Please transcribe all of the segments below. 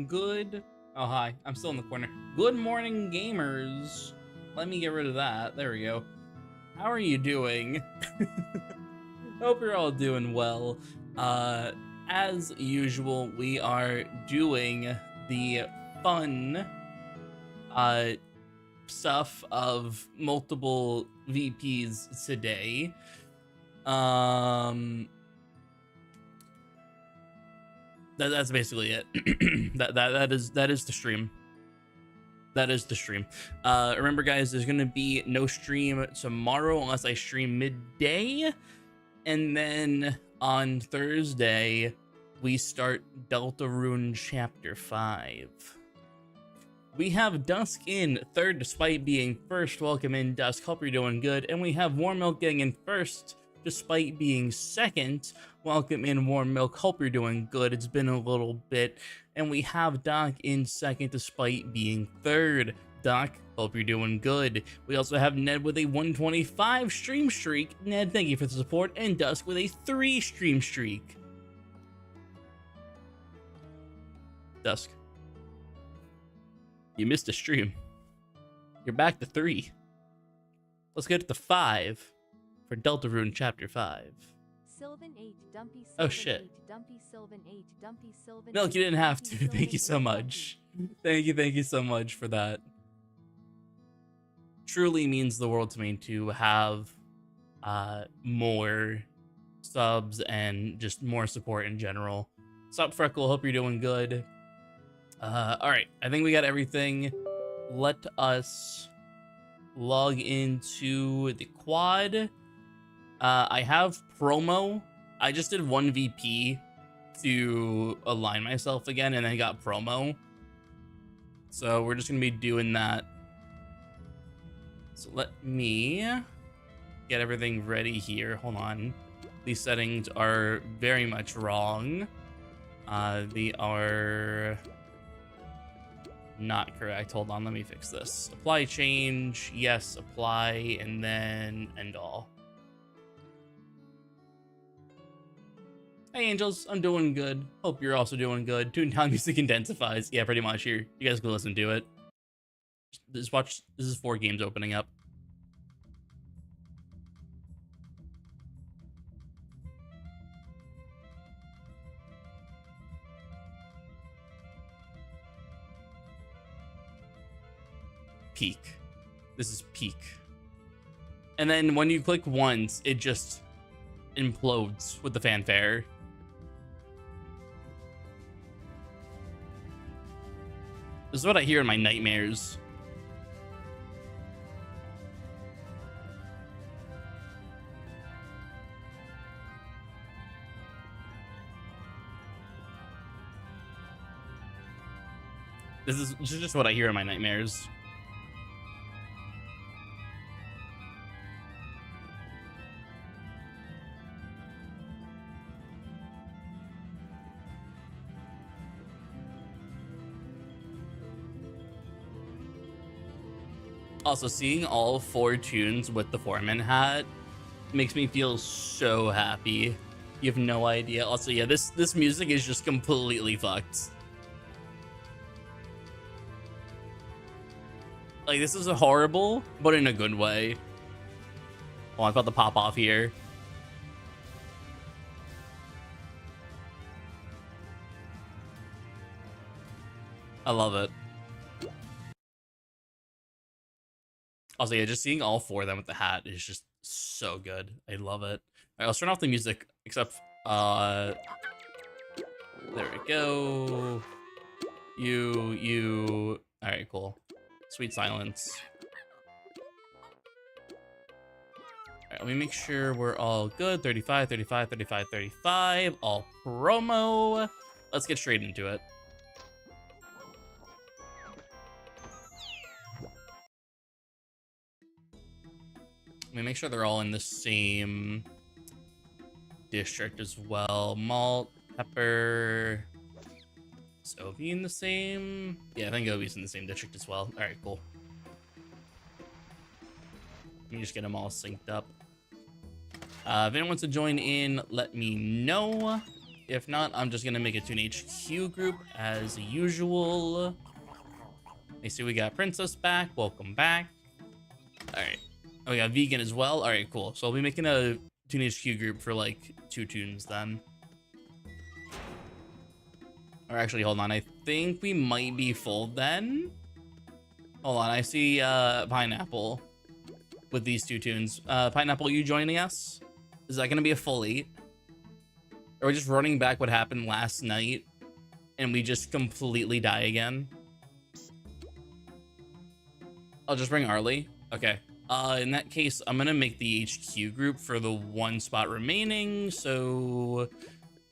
Good. Oh, hi. I'm still in the corner. Good morning, gamers. Let me get rid of that. There we go. How are you doing? Hope you're all doing well. As usual, we are doing the fun stuff of multiple VPs today. That's basically it. that is the stream. That is the stream. Remember, guys, there's gonna be no stream tomorrow unless I stream midday, and then on Thursday we start Deltarune Chapter 5. We have Dusk in third, despite being first. Welcome in, Dusk. Hope you're doing good. And we have Warm Milk getting in first, despite being second. Welcome in, Warm Milk. Hope you're doing good. It's been a little bit. And we have Doc in second, despite being third. Doc, hope you're doing good. We also have Ned with a 125 stream streak. Ned, thank you for the support. And Dusk with a 3 stream streak. Dusk, you missed a stream. You're back to 3. Let's get to 5 for Deltarune Chapter 5. Sylvan 8, Dumpy, Sylvan Oh shit. 8, Dumpy, Sylvan 8, Dumpy, Sylvan Milk, 8, you didn't have Dumpy, to. Thank you Sylvan so 8, much. Thank you so much for that. Truly means the world to me to have more subs and just more support in general. Sup, Freckle? Hope you're doing good. Alright, I think we got everything. Let us log into the quad. I have promo. I just did 1 VP to align myself again, and then I got promo. So we're just gonna be doing that. So let me get everything ready here. Hold on. These settings are very much wrong. They are not correct. Hold on, let me fix this. Apply change, yes, apply, and then end all. Hey Angels, I'm doing good. Hope you're also doing good. Toontown music intensifies. Yeah, pretty much here. You guys can listen to it. Just watch. This is 4 games opening up. Peak. This is peak. And then when you click once, it just implodes with the fanfare. This is what I hear in my nightmares. This is just what I hear in my nightmares. Also, seeing all 4 tunes with the Foreman hat makes me feel so happy. You have no idea. Also, yeah, this music is just completely fucked. Like, this is horrible, but in a good way. Oh, I'm about to pop off here. I love it. Also, yeah, just seeing all 4 of them with the hat is just so good. I love it. All right, let's turn off the music, except, there we go. You. All right, cool. Sweet silence. All right, let me make sure we're all good. 35, 35, 35, 35. All promo. Let's get straight into it. Let me make sure they're all in the same district as well. Malt, pepper. Is Obi in the same? Yeah, I think Obi's in the same district as well. All right, cool. Let me just get them all synced up. If anyone wants to join in, let me know. If not, I'm just gonna make a Toon HQ group as usual. I see we got Princess back. Welcome back. All right. Oh, we got Vegan as well. All right, cool. So I'll be making a Toon HQ group for like 2 tunes then. Or actually, hold on. I think we might be full then. Hold on. I see Pineapple with these 2 tunes. Pineapple, you joining us? Is that gonna be a full 8? Or are we just running back what happened last night and we just completely die again? I'll just bring Arlie. Okay. In that case, I'm gonna make the HQ group for the 1 spot remaining. So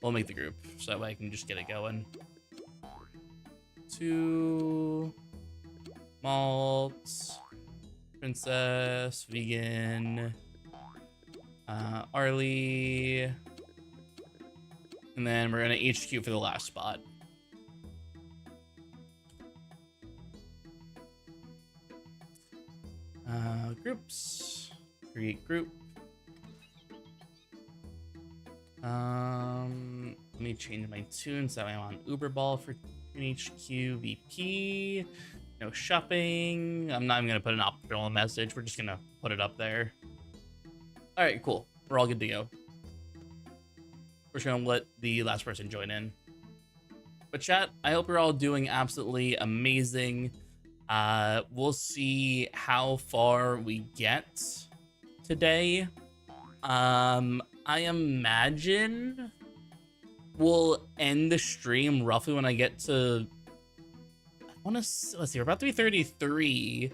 we'll make the group so that way I can just get it going. 2 Malt, Princess, Vegan, Arlie. And then we're gonna HQ for the last spot. Groups. Create group. Let me change my tune so I'm on Uber Ball for HQ VP. No shopping. I'm not even gonna put an optional message. We're just gonna put it up there. All right, cool. We're all good to go. We're just gonna let the last person join in. But chat, I hope you're all doing absolutely amazing. We'll see how far we get today. I imagine we'll end the stream roughly when I get to, let's see, we're about to be 33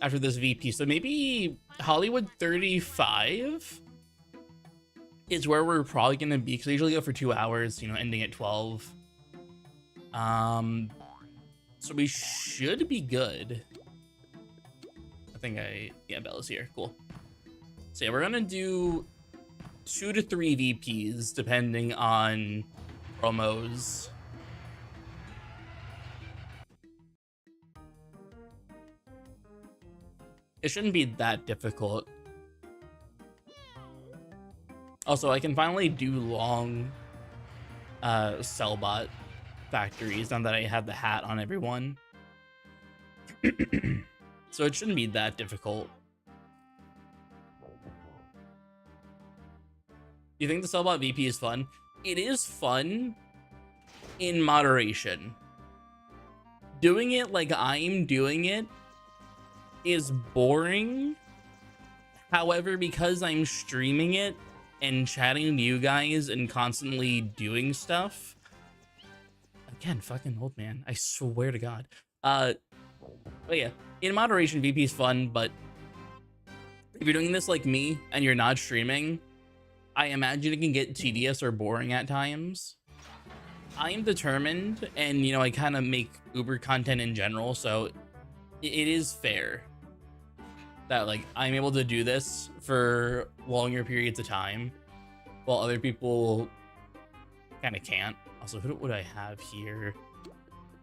after this VP. So maybe Hollywood 35 is where we're probably going to be, because I usually go for 2 hours, you know, ending at 12. So we should be good. Yeah, Bella's here. Cool. So yeah, we're gonna do 2 to 3 VPs depending on promos. It shouldn't be that difficult. Also, I can finally do long Cellbot factories now that I have the hat on everyone. So it shouldn't be that difficult. You think the Cellbot VP is fun? It is fun in moderation. Doing it like I'm doing it is boring. However, because I'm streaming it and chatting to you guys and constantly doing stuff, again, fucking old man, I swear to God. But yeah, in moderation, VP is fun, but if you're doing this like me and you're not streaming, I imagine it can get tedious or boring at times. I am determined, and you know, I kind of make Uber content in general, so it is fair that like I'm able to do this for longer periods of time while other people kind of can't. Also, who would I have here?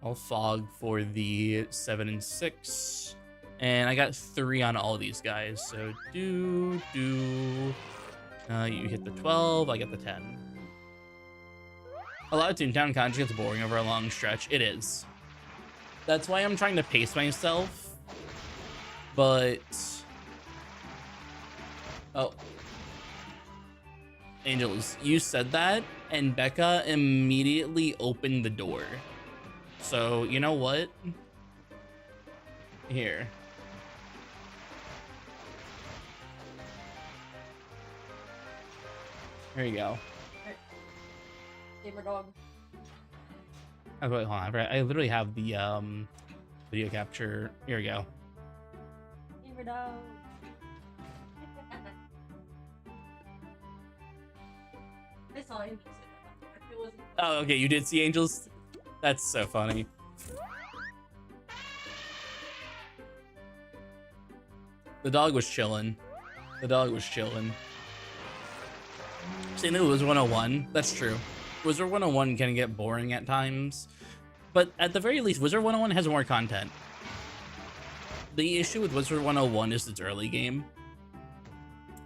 I'll fog for the 7 and 6, and I got 3 on all these guys. So you hit the 12, I get the 10. A lot of Toontown content gets boring over a long stretch. It is. That's why I'm trying to pace myself. But oh, Angels, you said that, and Becca immediately opened the door. So you know what? Here. Here you go. Gamer dog. Oh, wait, hold on. I literally have the video capture. Here we go. Gamer dog. I saw him. It wasn't. Oh, okay. You did see Angels? That's so funny. The dog was chilling. The dog was chilling. Saying it was 101. That's true. Wizard 101 can get boring at times, but at the very least, Wizard 101 has more content. The issue with Wizard 101 is its early game.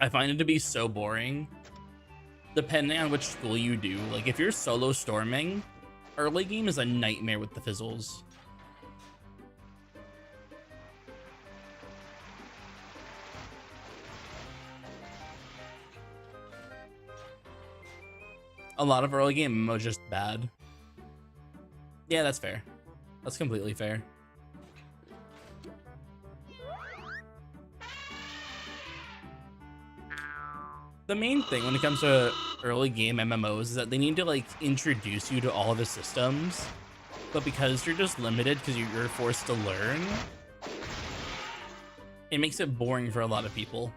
I find it to be so boring. depending on which school you do. Like if you're solo storming, early game is a nightmare with the fizzles. A lot of early game MMO is just bad. Yeah, that's fair. That's completely fair. The main thing when it comes to early game MMOs is that they need to like introduce you to all the systems, but because you're just limited because you're forced to learn, it makes it boring for a lot of people.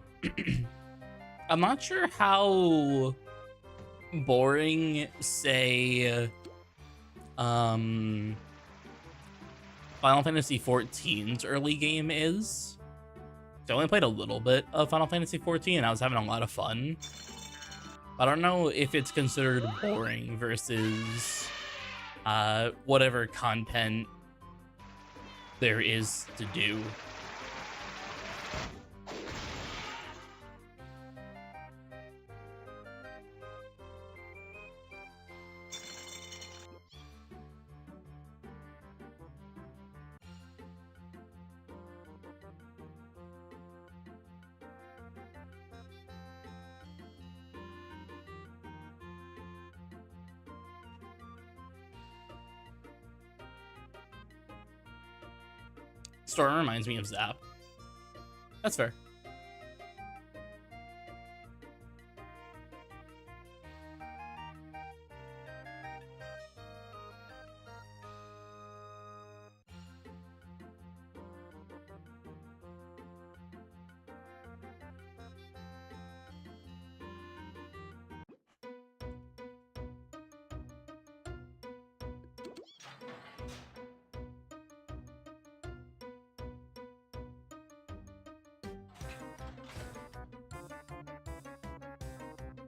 I'm not sure how boring, say, Final Fantasy XIV's early game is. I only played a little bit of Final Fantasy XIV and I was having a lot of fun. I don't know if it's considered boring versus whatever content there is to do. Storm reminds me of Zap. That's fair.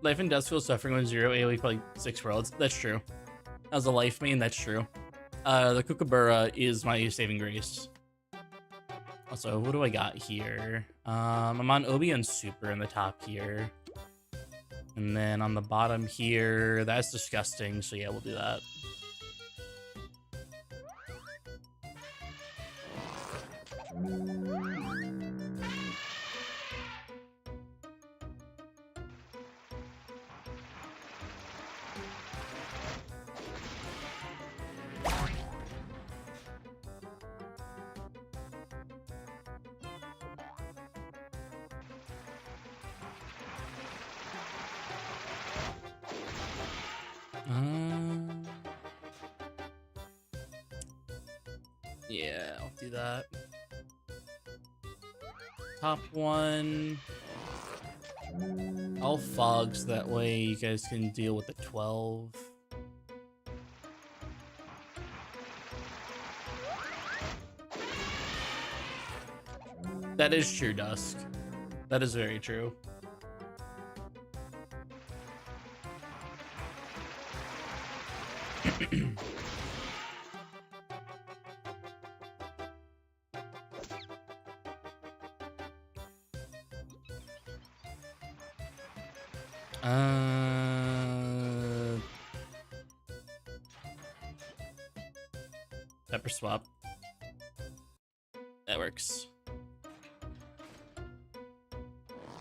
Life and Death feel suffering when 0 AoE for like 6 worlds. That's true. As a life main, that's true. The Kookaburra is my saving grace. Also, what do I got here? I'm on Obi and Super in the top here. And then on the bottom here, that's disgusting. So yeah, we'll do that. Yeah, I'll do that. Top one. I'll fog so that way you guys can deal with the 12. That is true, Dusk. That is very true. Pepper swap. That works.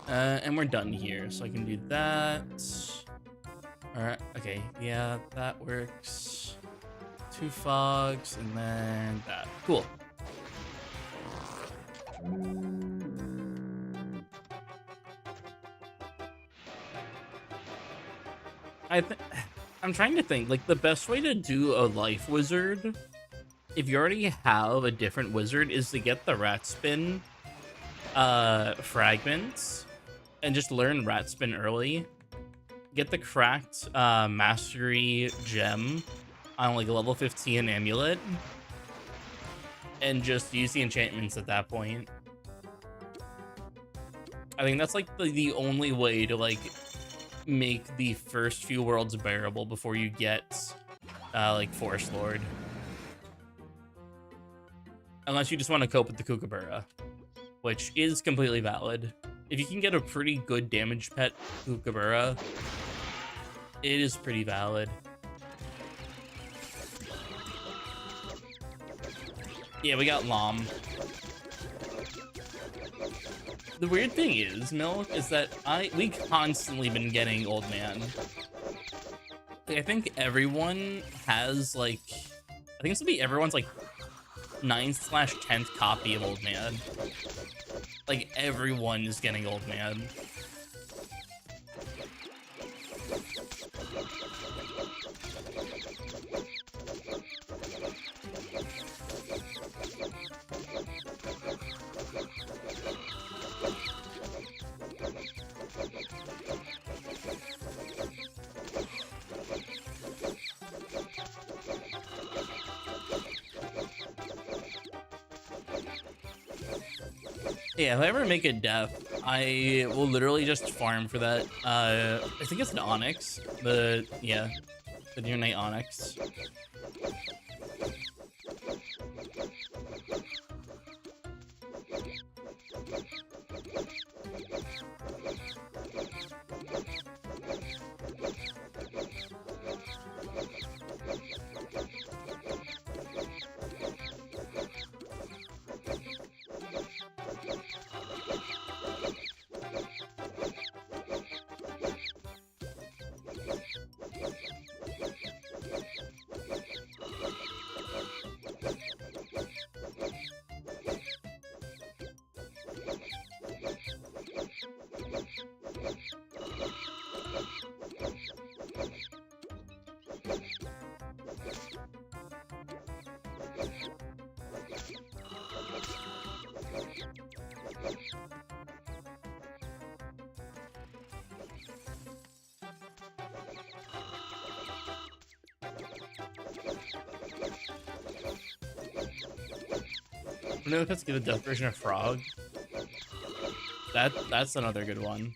And we're done here, so I can do that. Alright, okay, yeah, that works. 2 fogs, and then that. Cool. I'm trying to think, like, the best way to do a life wizard, if you already have a different wizard, is to get the rat spin fragments and just learn rat spin early. Get the cracked mastery gem on like a level 15 amulet and just use the enchantments at that point. I think that's like the only way to like make the first few worlds bearable before you get like Forest Lord. Unless you just want to cope with the Kookaburra, which is completely valid. If you can get a pretty good damage pet Kookaburra, It is pretty valid. Yeah, we got Lom. The weird thing is, Milk, is that we constantly been getting Old Man. Like, I think everyone has like, I think it's gonna be everyone's like 9/10th copy of Old Man. Like everyone is getting Old Man. Yeah, if I ever make a def, I will literally just farm for that. I think it's an Onyx. The Near Night Onyx. No, let's get a death version of Frog. That's another good one.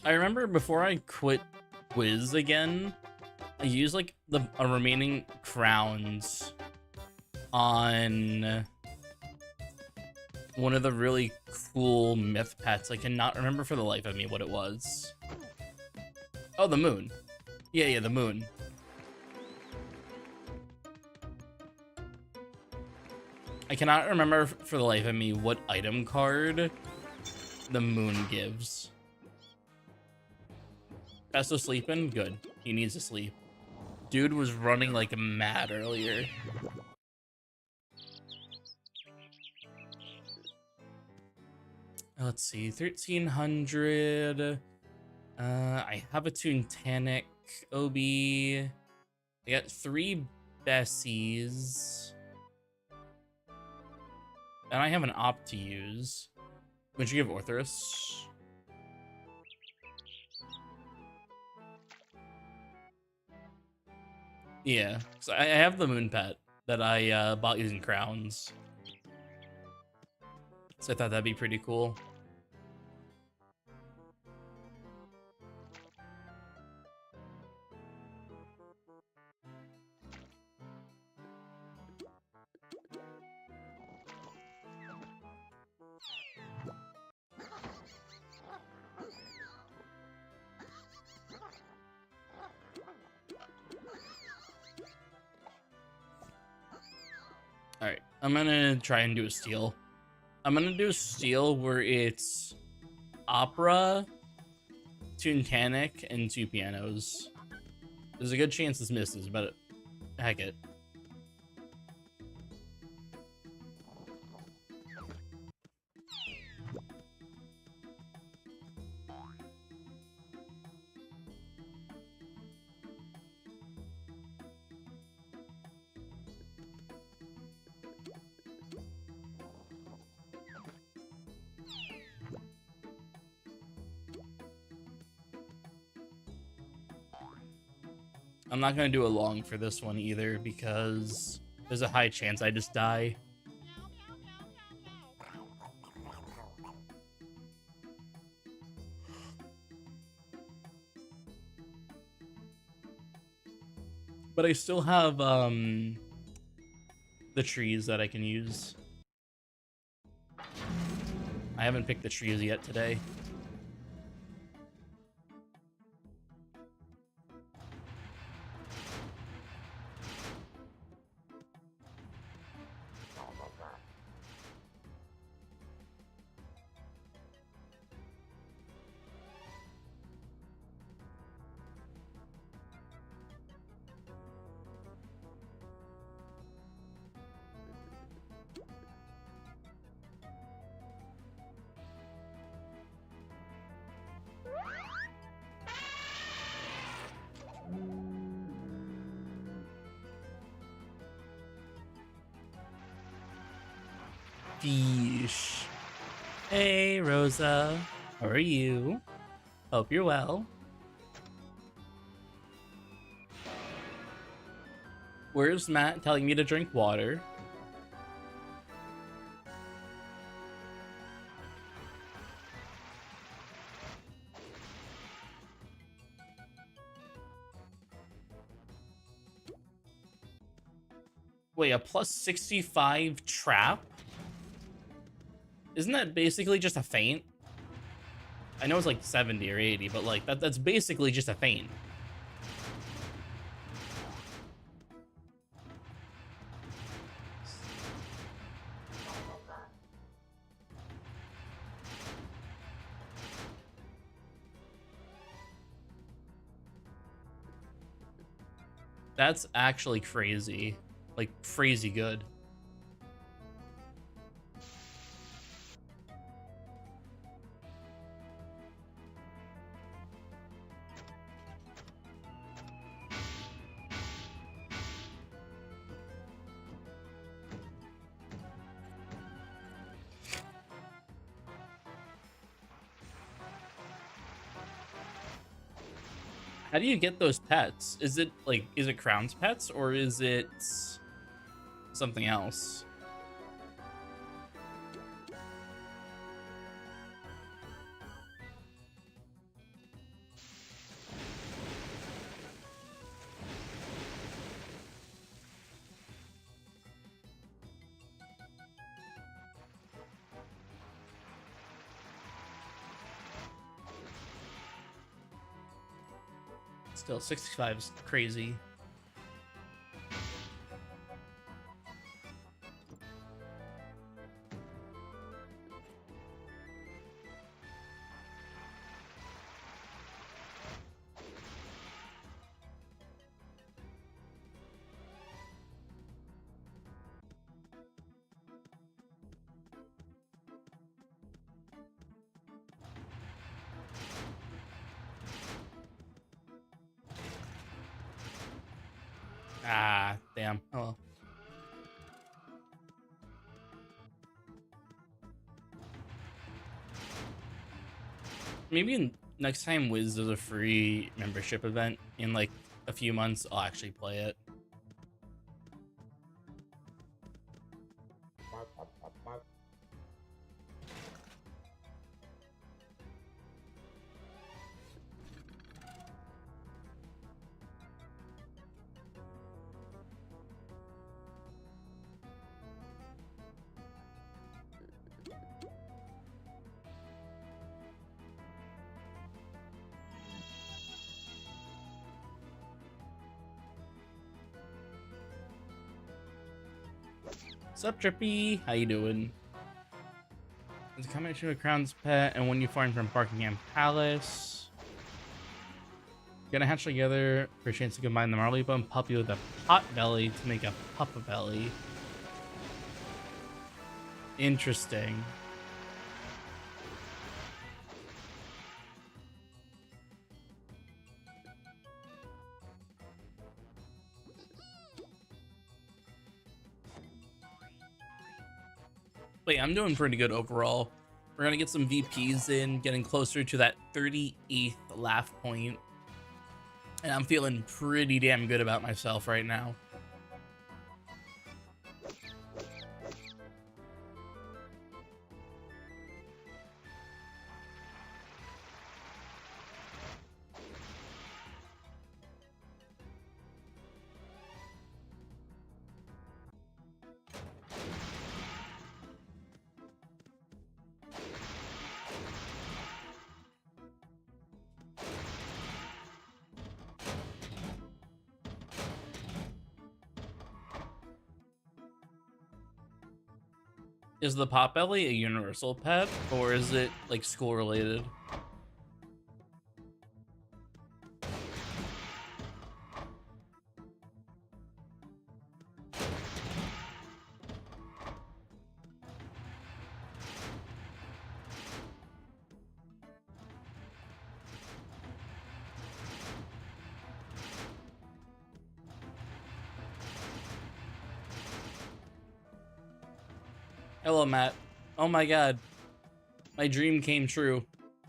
I remember before I quit Quiz again, I used like the remaining crowns on one of the really cool myth pets. I cannot remember for the life of me what it was. Oh, the moon. Yeah, the moon. I cannot remember for the life of me what item card the moon gives. Pesto sleeping? Good. He needs to sleep. Dude was running like mad earlier. Let's see, 1300. I have a Tunic OB. I got 3 Bessies. And I have an Op to use. Would you give Orthrus? Yeah, so I have the moon pet that I bought using crowns. So I thought that'd be pretty cool. Alright, I'm gonna try and do a steal. I'm gonna do a steal where it's Opera, Tunic, and 2 pianos. There's a good chance this misses, but heck it. I'm not gonna do a long for this one either because there's a high chance I just die. But I still have the trees that I can use. I haven't picked the trees yet today. Fish. Hey, Rosa. How are you? Hope you're well. Where's Matt telling me to drink water? Wait, a plus 65 trap? Isn't that basically just a feint? I know it's like 70 or 80, but like that's basically just a feint. That's actually crazy. Like, crazy good. How do you get those pets? Is it Crown's pets or is it something else? Still, 65 is crazy. Ah, damn. Oh well. Maybe next time Wiz does a free membership event in like a few months, I'll actually play it. What's up, Trippy? How you doing? It's a combination of Crown's pet and one you farm from Buckingham Palace. Gonna hatch together for a chance to combine the Marley Bone puppy with a pot belly to make a puppa belly. Interesting. Wait, I'm doing pretty good overall. We're gonna get some VPs in, getting closer to that 38th Laff point. And I'm feeling pretty damn good about myself right now. Is the Potbelly a universal pet, or is it like school related? Hello, Matt. Oh my god. My dream came true.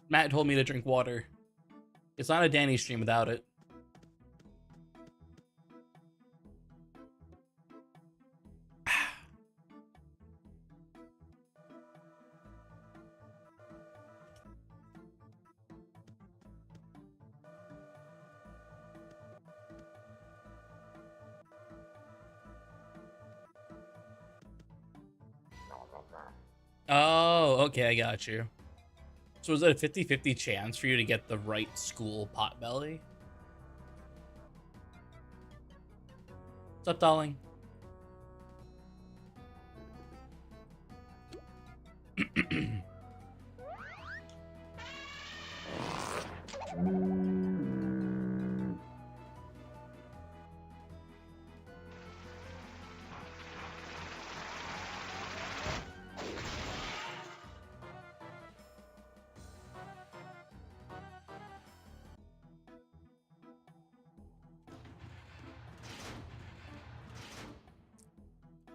Matt told me to drink water. It's not a Danny stream without it. Oh, okay, I got you. So is it a 50-50 chance for you to get the right school Potbelly? What's up, darling?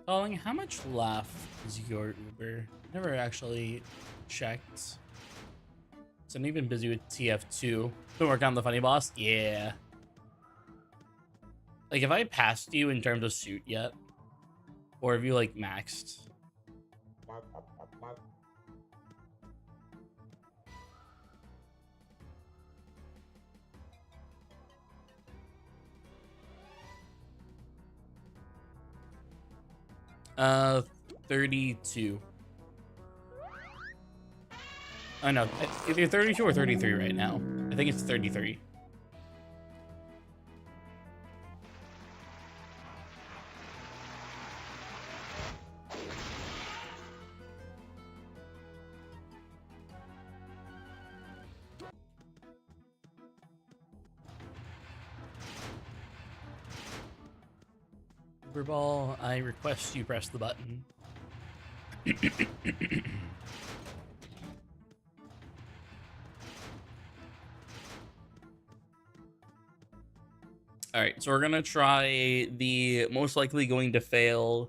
Darling, how much Laff is your Uber? Never actually checked. So I've been busy with TF2. Been working on the funny boss? Yeah. Like, have I passed you in terms of suit yet? Or have you, like, maxed? Uh, 32. Oh no, either 32 or 33 right now. I think it's 33. Ball, I request you press the button. All right, so we're gonna try the most likely going to fail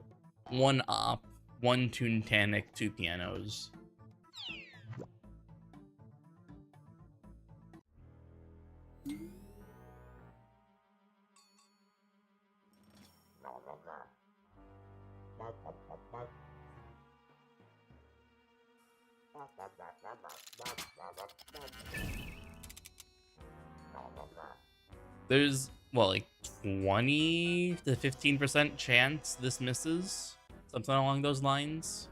1 op, 1 Toontannic, 2 pianos. There's, well, like 20 to 15% chance this misses. Something along those lines.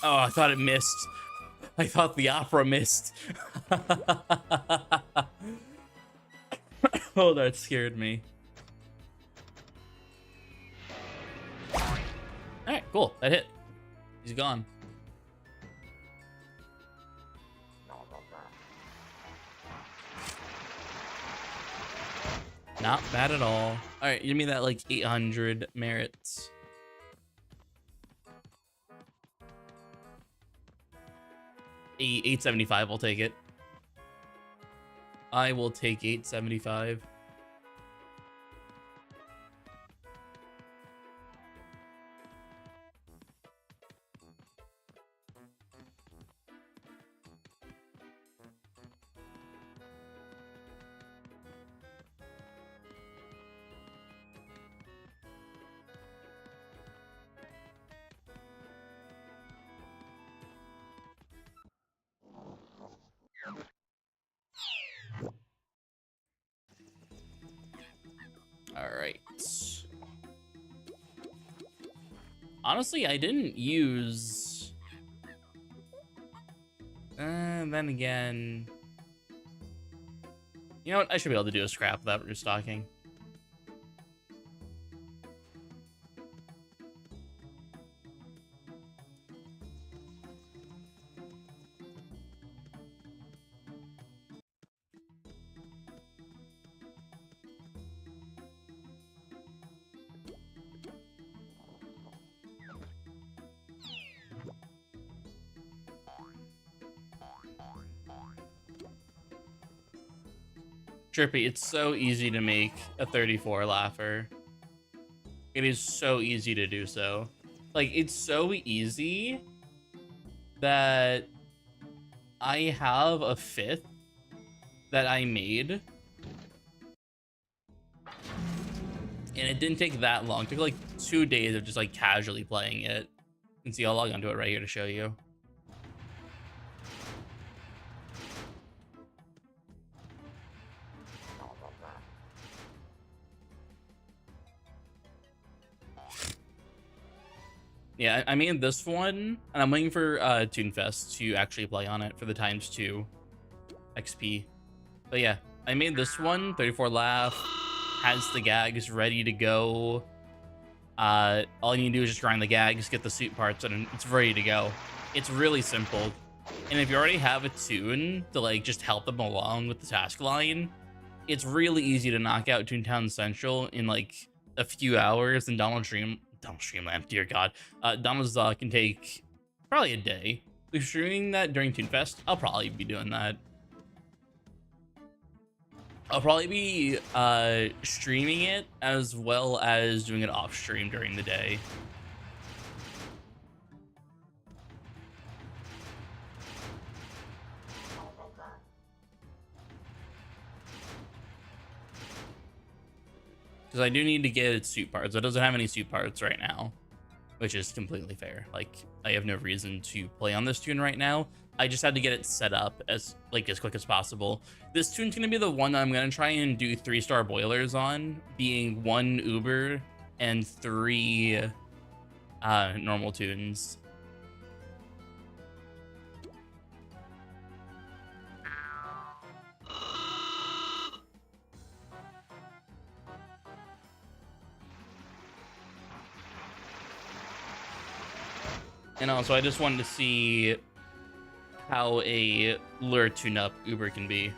Oh, I thought it missed. I thought the opera missed. Oh, that scared me. Alright, cool. That hit. He's gone. Not bad at all. Alright, give me that like 800 merits. A 875, I'll take it. I will take 875. All right. Honestly, I didn't use... then again... You know what? I should be able to do a scrap without restocking. Trippy, it's so easy to make a 34 Laffer. It is so easy to do so. Like, it's so easy that I have a 5th that I made. And it didn't take that long. It took like 2 days of just like casually playing it. You can see, I'll log onto it right here to show you. Yeah, I made this one, and I'm waiting for TuneFest to actually play on it for the ×2 XP. But yeah, I made this one, 34 Laff, has the gags ready to go. All you need to do is just grind the gags, get the suit parts, and it's ready to go. It's really simple. And if you already have a tune to like just help them along with the task line, it's really easy to knock out Toontown Central in like a few hours, and Streamland, dear God. Donald's can take probably a day. If streaming that during TuneFest, I'll probably be doing that. I'll probably be streaming it as well as doing it off stream during the day. Because I do need to get its suit parts. It doesn't have any suit parts right now, which is completely fair. Like, I have no reason to play on this tune right now. I just had to get it set up as quick as possible. This tune's gonna be the one that I'm gonna try and do 3-star boilers on, being 1 Uber and 3 normal tunes. And also, I just wanted to see how a lure tune-up Uber can be.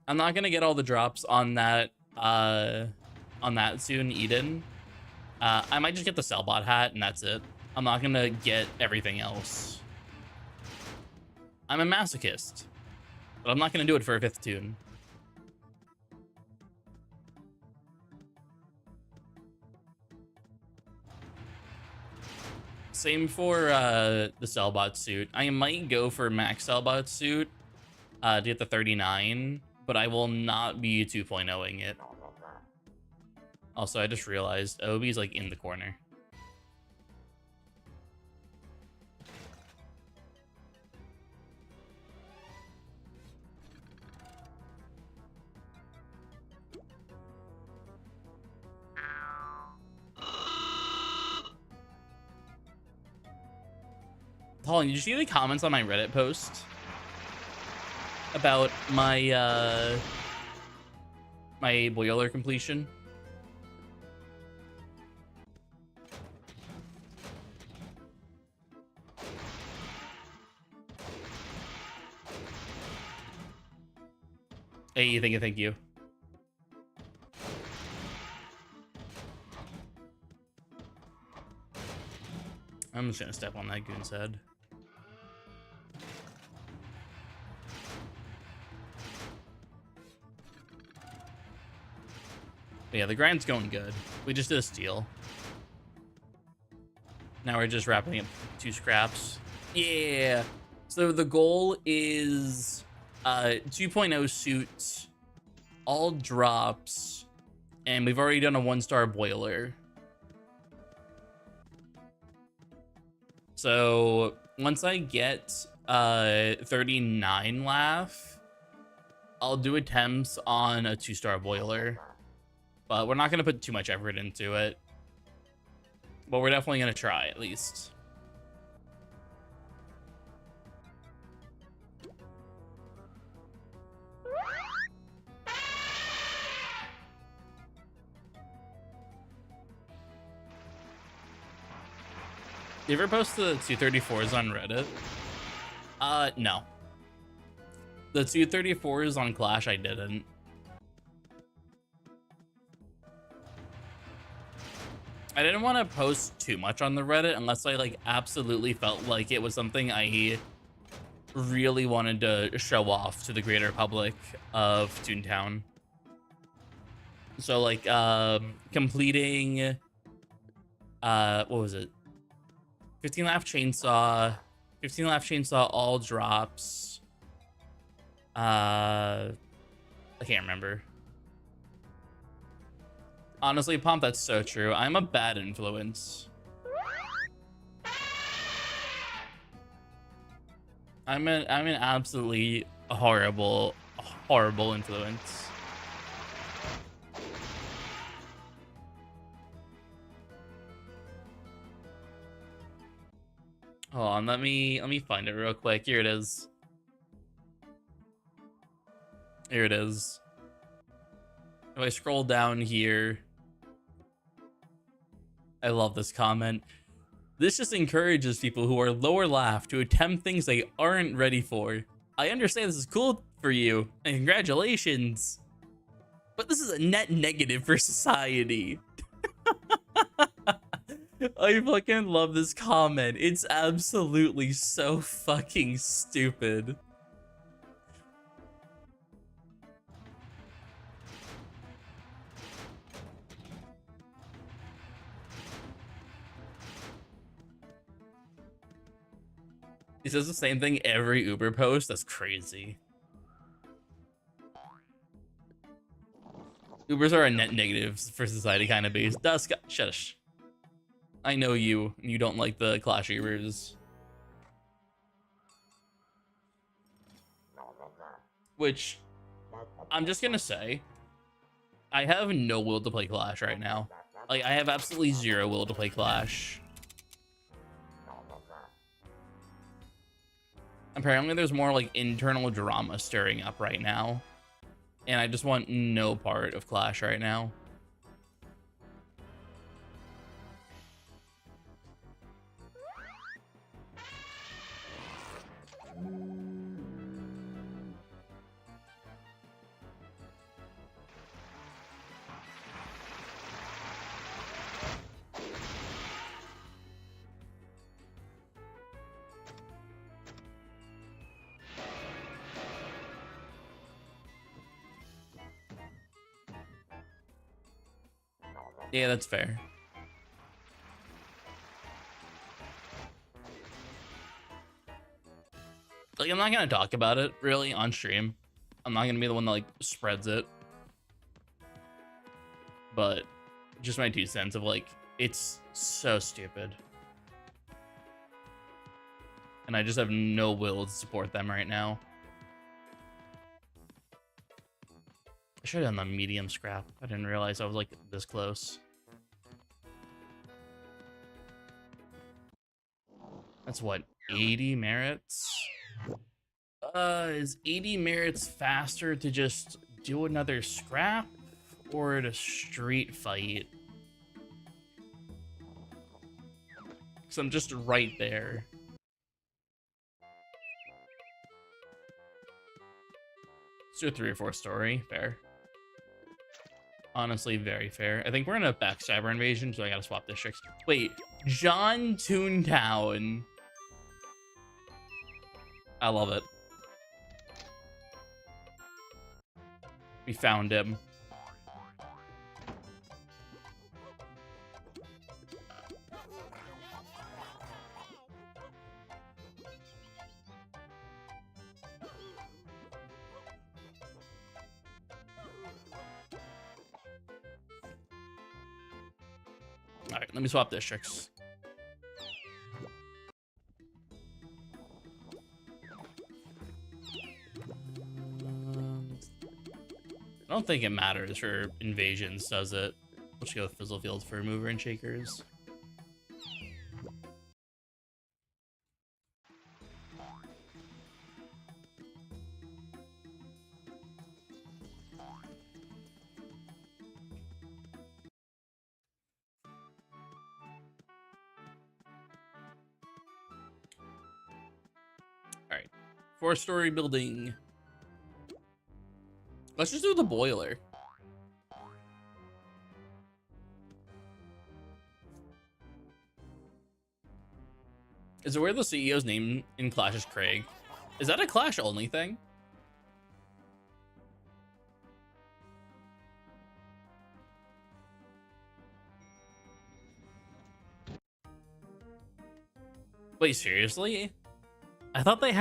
I'm not gonna get all the drops on that soon, Eden. I might just get the Cellbot hat, and that's it. I'm not gonna get everything else. I'm a masochist, but I'm not gonna do it for a 5th tune. Same for the Cellbot suit. I might go for max Cellbot suit to get the 39, but I will not be 2.0ing it. Also, I just realized Obi's like in the corner. Colin, did you see the comments on my Reddit post about my my boiler completion? Hey, thank you. I'm just gonna step on that goon's head. But yeah, the grind's going good. We just did a steal. Now we're just wrapping up 2 scraps. Yeah. So the goal is 2.0 suits, all drops, and we've already done a 1-star boiler. So once I get 39 Laff, I'll do attempts on a 2-star boiler. But we're not going to put too much effort into it. But we're definitely going to try, at least. You ever post the 234s on Reddit? No. The 234s on Clash, I didn't. I didn't want to post too much on the Reddit unless I like absolutely felt like it was something I really wanted to show off to the greater public of Toontown. So like completing what was it? 15 Laff Chainsaw, 15 Laff Chainsaw all drops. I can't remember. Honestly, Pomp, that's so true. I'm a bad influence. I'm an absolutely horrible influence. Hold on, let me find it real quick. Here it is. Here it is. If I scroll down here, I love this comment. This just encourages people who are lower Laff to attempt things they aren't ready for. I understand this is cool for you, and congratulations, but this is a net negative for society. I fucking love this comment. It's absolutely so fucking stupid. He says the same thing every Uber post. That's crazy. Ubers are a net negative for society kind of base. Dusk, shush. I know you. You don't like the Clash Ubers. Which, I'm just gonna say, I have no will to play Clash right now. Like, I have absolutely zero will to play Clash. Apparently there's more like internal drama stirring up right now, and I just want no part of Clash right now. Yeah, that's fair. Like, I'm not gonna talk about it really on stream. I'm not gonna be the one that like spreads it. But just my 2 cents of like, it's so stupid. And I just have no will to support them right now. I should have done the medium scrap. I didn't realize I was like this close. That's what, 80 merits? Is 80 merits faster to just do another scrap or to street fight? Because I'm just right there. Let's do a 3 or 4 story. Fair. Honestly, very fair. I think we're in a backstabber invasion, so I gotta swap districts. Wait, John Toontown. I love it. We found him. All right, let me swap districts. I don't think it matters for invasions, does it? Let's go with Fizzlefield for mover and shakers. 4-story building. Let's just do the boiler. Is it where the CEO's name in Clash is Craig? Is that a Clash only thing? Wait, seriously? I thought they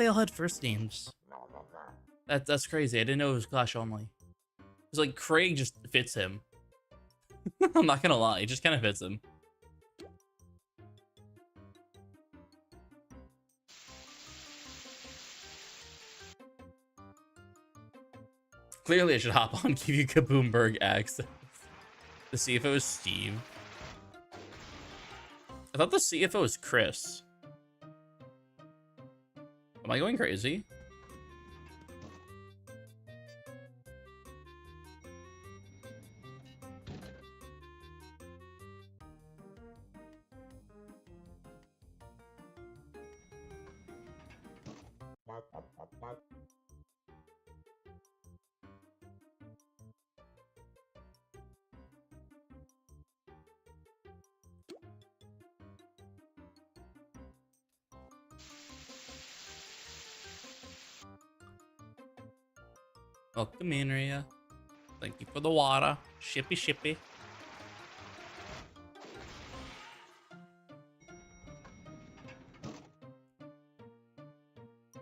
all had first names. That's crazy. I didn't know it was Clash only. It's like Craig just fits him. I'm not gonna lie, it just kind of fits him. Clearly, I should hop on, give you Kaboomberg access to see if it was Steve. I thought the CFO was Chris. Am I going crazy? Welcome in, Rhea. Thank you for the water. Shippy shippy.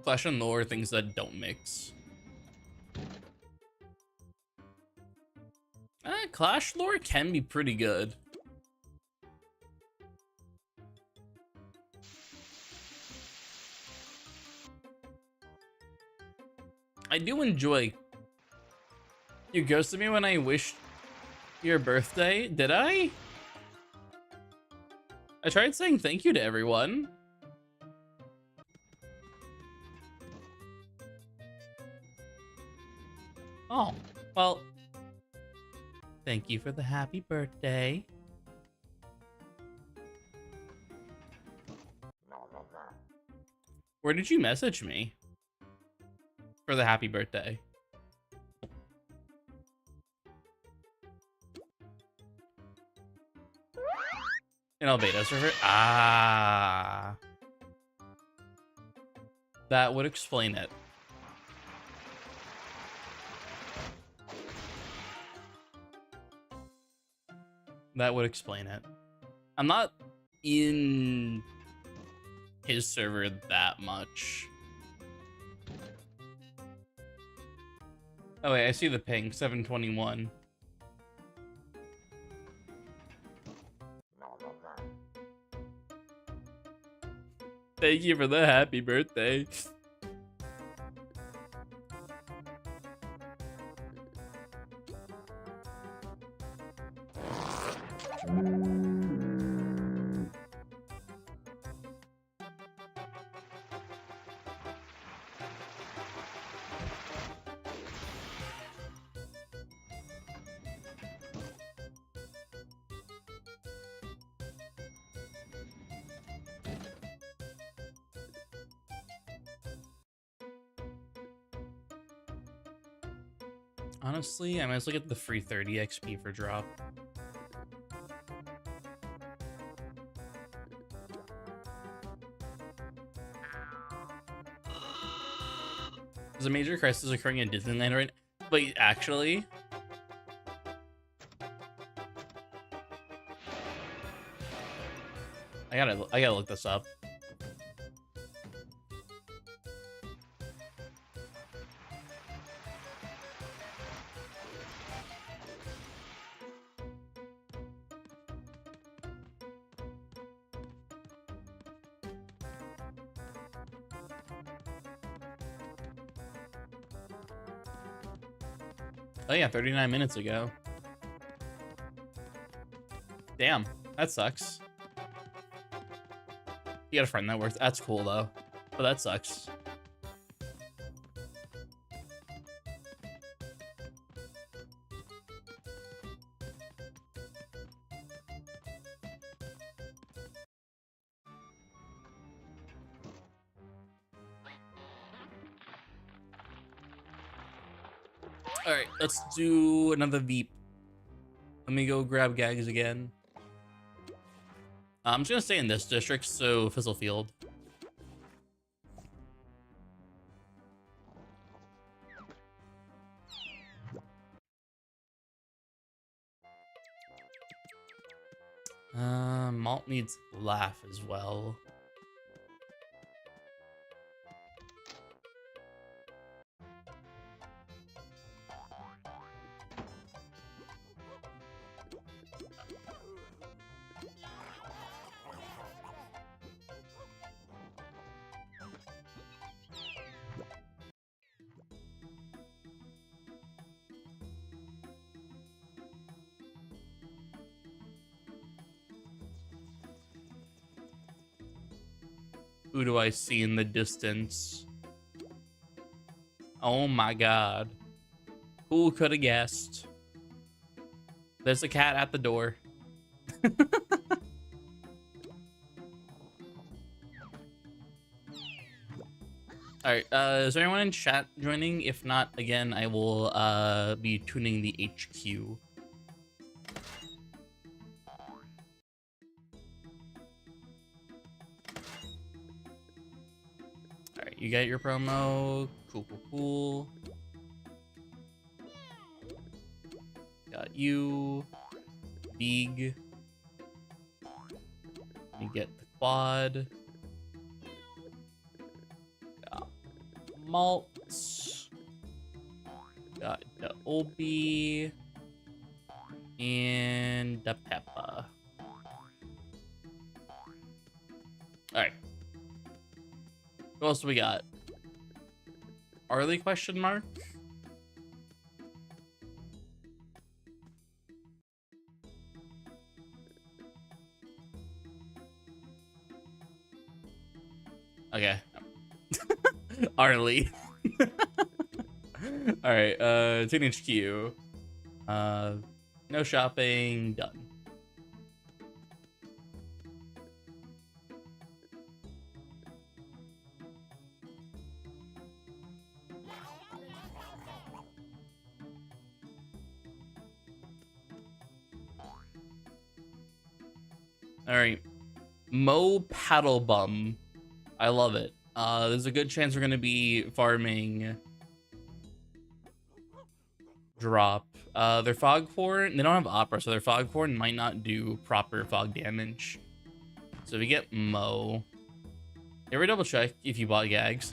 Clash and lore, things that don't mix. Clash lore can be pretty good. I do enjoy. You ghosted me when I wished your birthday. Did I? I tried saying thank you to everyone. Oh, well, thank you for the happy birthday. Where did you message me for the happy birthday? In Albedo server? Ah. That would explain it. That would explain it. I'm not in his server that much. Oh wait, I see the ping, 721. Thank you for the happy birthday. Honestly, I might as well get the free 30 XP for drop. There's a major crisis occurring in Disneyland right now. But actually, I gotta look this up. Oh yeah, 39 minutes ago. Damn, that sucks. You got a friend that works. That's cool though, but that sucks. All right, let's do another Veep. Let me go grab Gags again. I'm just gonna stay in this district, so Fizzlefield. Malt needs Laff as well. Who do I see in the distance? Oh my god. Who could have guessed? There's a cat at the door. Alright, is there anyone in chat joining? If not, again, I will be tuning the HQ. Alright, you got your promo. Cool. Got you. Big. Let me get the quad. Got Malt. Got the Obi. And the Peppa. Alright. What else do we got? Arlie question mark? Okay. Arlie. Alright, Teenage Q. No shopping, done. Alright. Mo Paddlebum. I love it. There's a good chance we're gonna be farming drop. Their Foghorn, they don't have Opera, so their Foghorn might not do proper fog damage. So we get Mo. Ever double check if you bought Gags?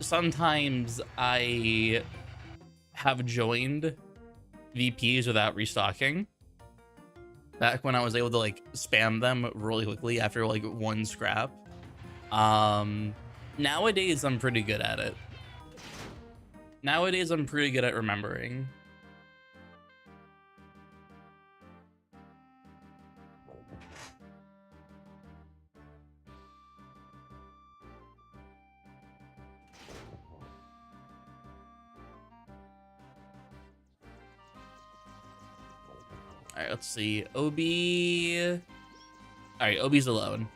Sometimes I have joined VPs without restocking. Back when I was able to like spam them really quickly after like one scrap. Nowadays I'm pretty good at it. Nowadays I'm pretty good at remembering. All right, let's see. Obi. All right, Obi's alone.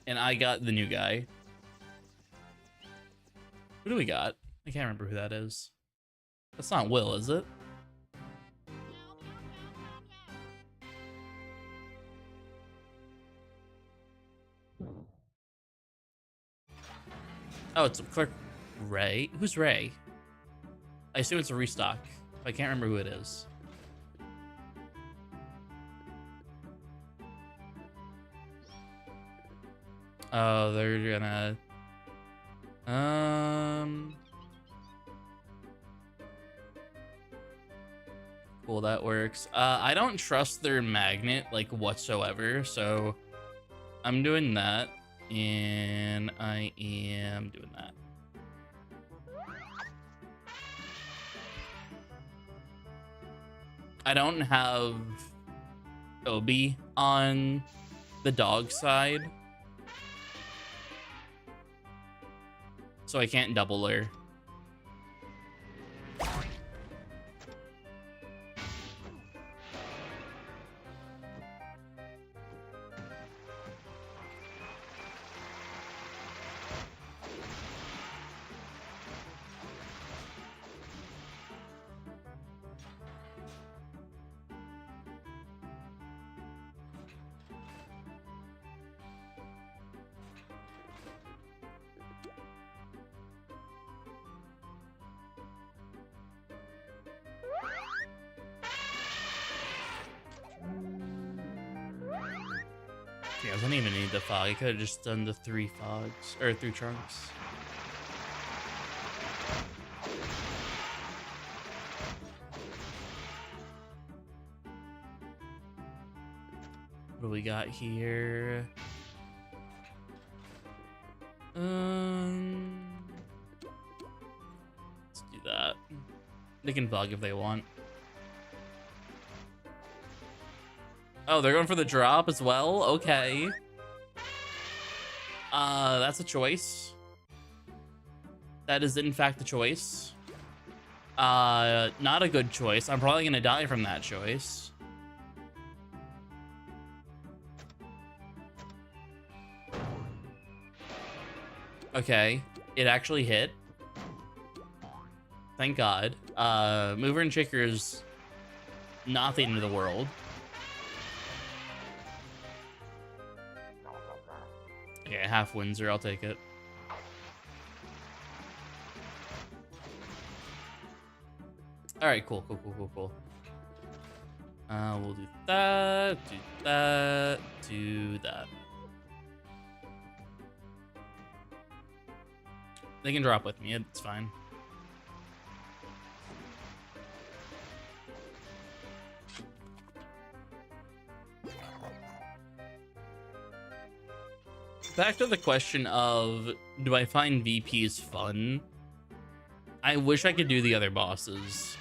And I got the new guy. Who do we got? I can't remember who that is. That's not Will, is it? Oh, it's Clerk Ray. Who's Ray? I assume it's a restock. I can't remember who it is. Oh, they're gonna... Cool, that works. I don't trust their magnet, like, whatsoever, so... I'm doing that, and I am doing that. I don't have Obi on the dog side, so I can't double her. Yeah, I don't even need the fog. I could have just done the 3 fogs or 3 trunks. What do we got here? Let's do that. They can fog if they want. Oh, they're going for the drop as well? Okay. That's a choice. That is in fact a choice. Not a good choice. I'm probably gonna die from that choice. Okay, it actually hit. Thank God. Mover and Shaker's not the end of the world. Okay, half Windsor, I'll take it. All right, cool. We'll do that, do that. They can drop with me, it's fine. Back to the question of, do I find VPs fun? I wish I could do the other bosses.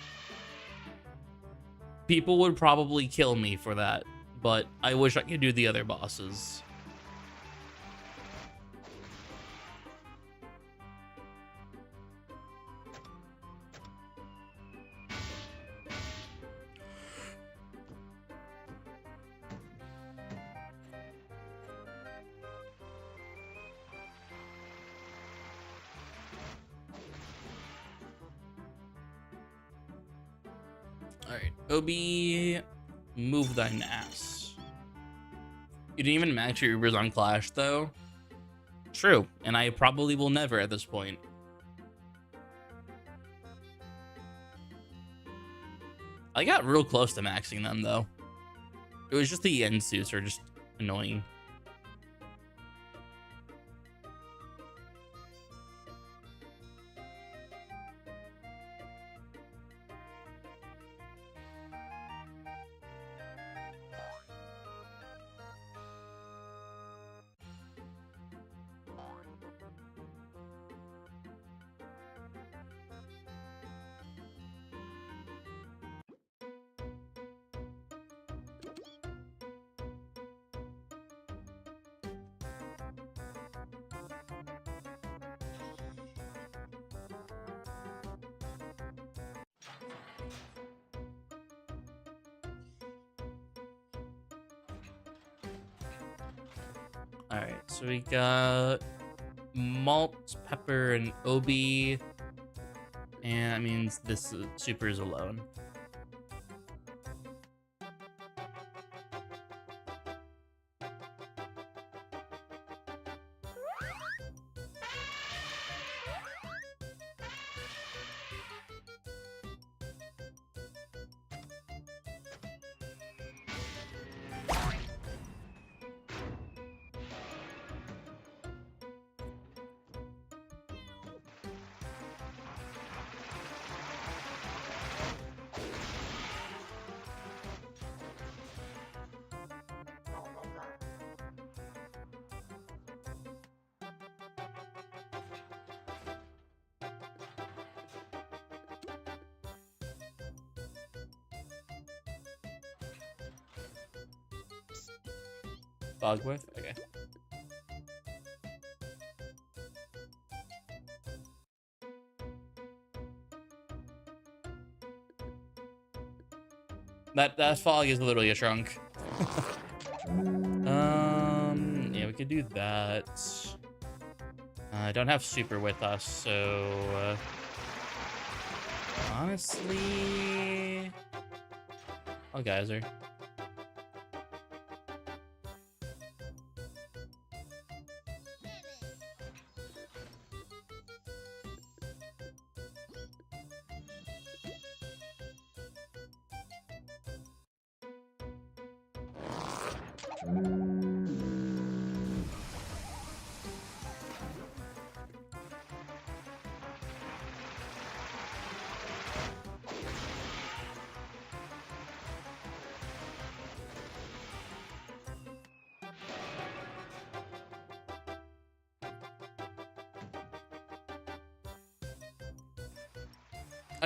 People would probably kill me for that, but I wish I could do the other bosses. Alright, Obi, move thine ass. You didn't even max your Ubers on Clash, though? True, and I probably will never at this point. I got real close to maxing them, though. It was just the end suits are just annoying. All right, so we got malt, pepper, and Obi, and that means this super is alone. Bogworth? Okay. That fog is literally a trunk. Yeah, we could do that. I don't have super with us, so honestly, oh, geyser.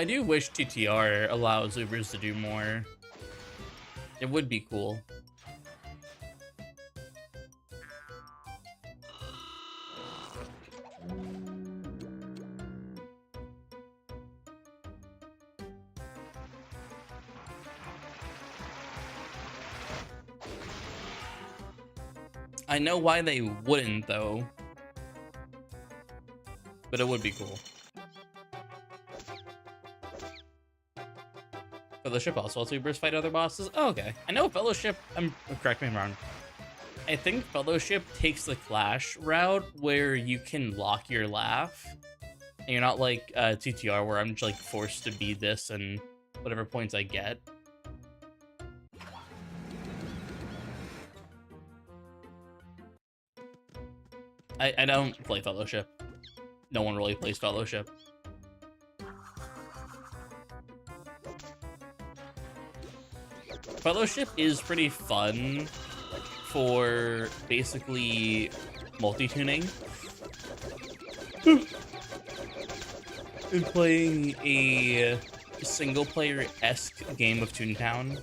I do wish TTR allows Ubers to do more. It would be cool. I know why they wouldn't, though. But it would be cool. Fellowship also lets Ubers fight other bosses? Oh, okay. I know Fellowship, correct me if I'm wrong. I think Fellowship takes the Clash route where you can lock your Laff. And you're not like TTR where I'm just like forced to be this and whatever points I get. I don't play Fellowship. No one really plays Fellowship. Fellowship is pretty fun for basically multi-tuning. And playing a single-player-esque game of Toontown.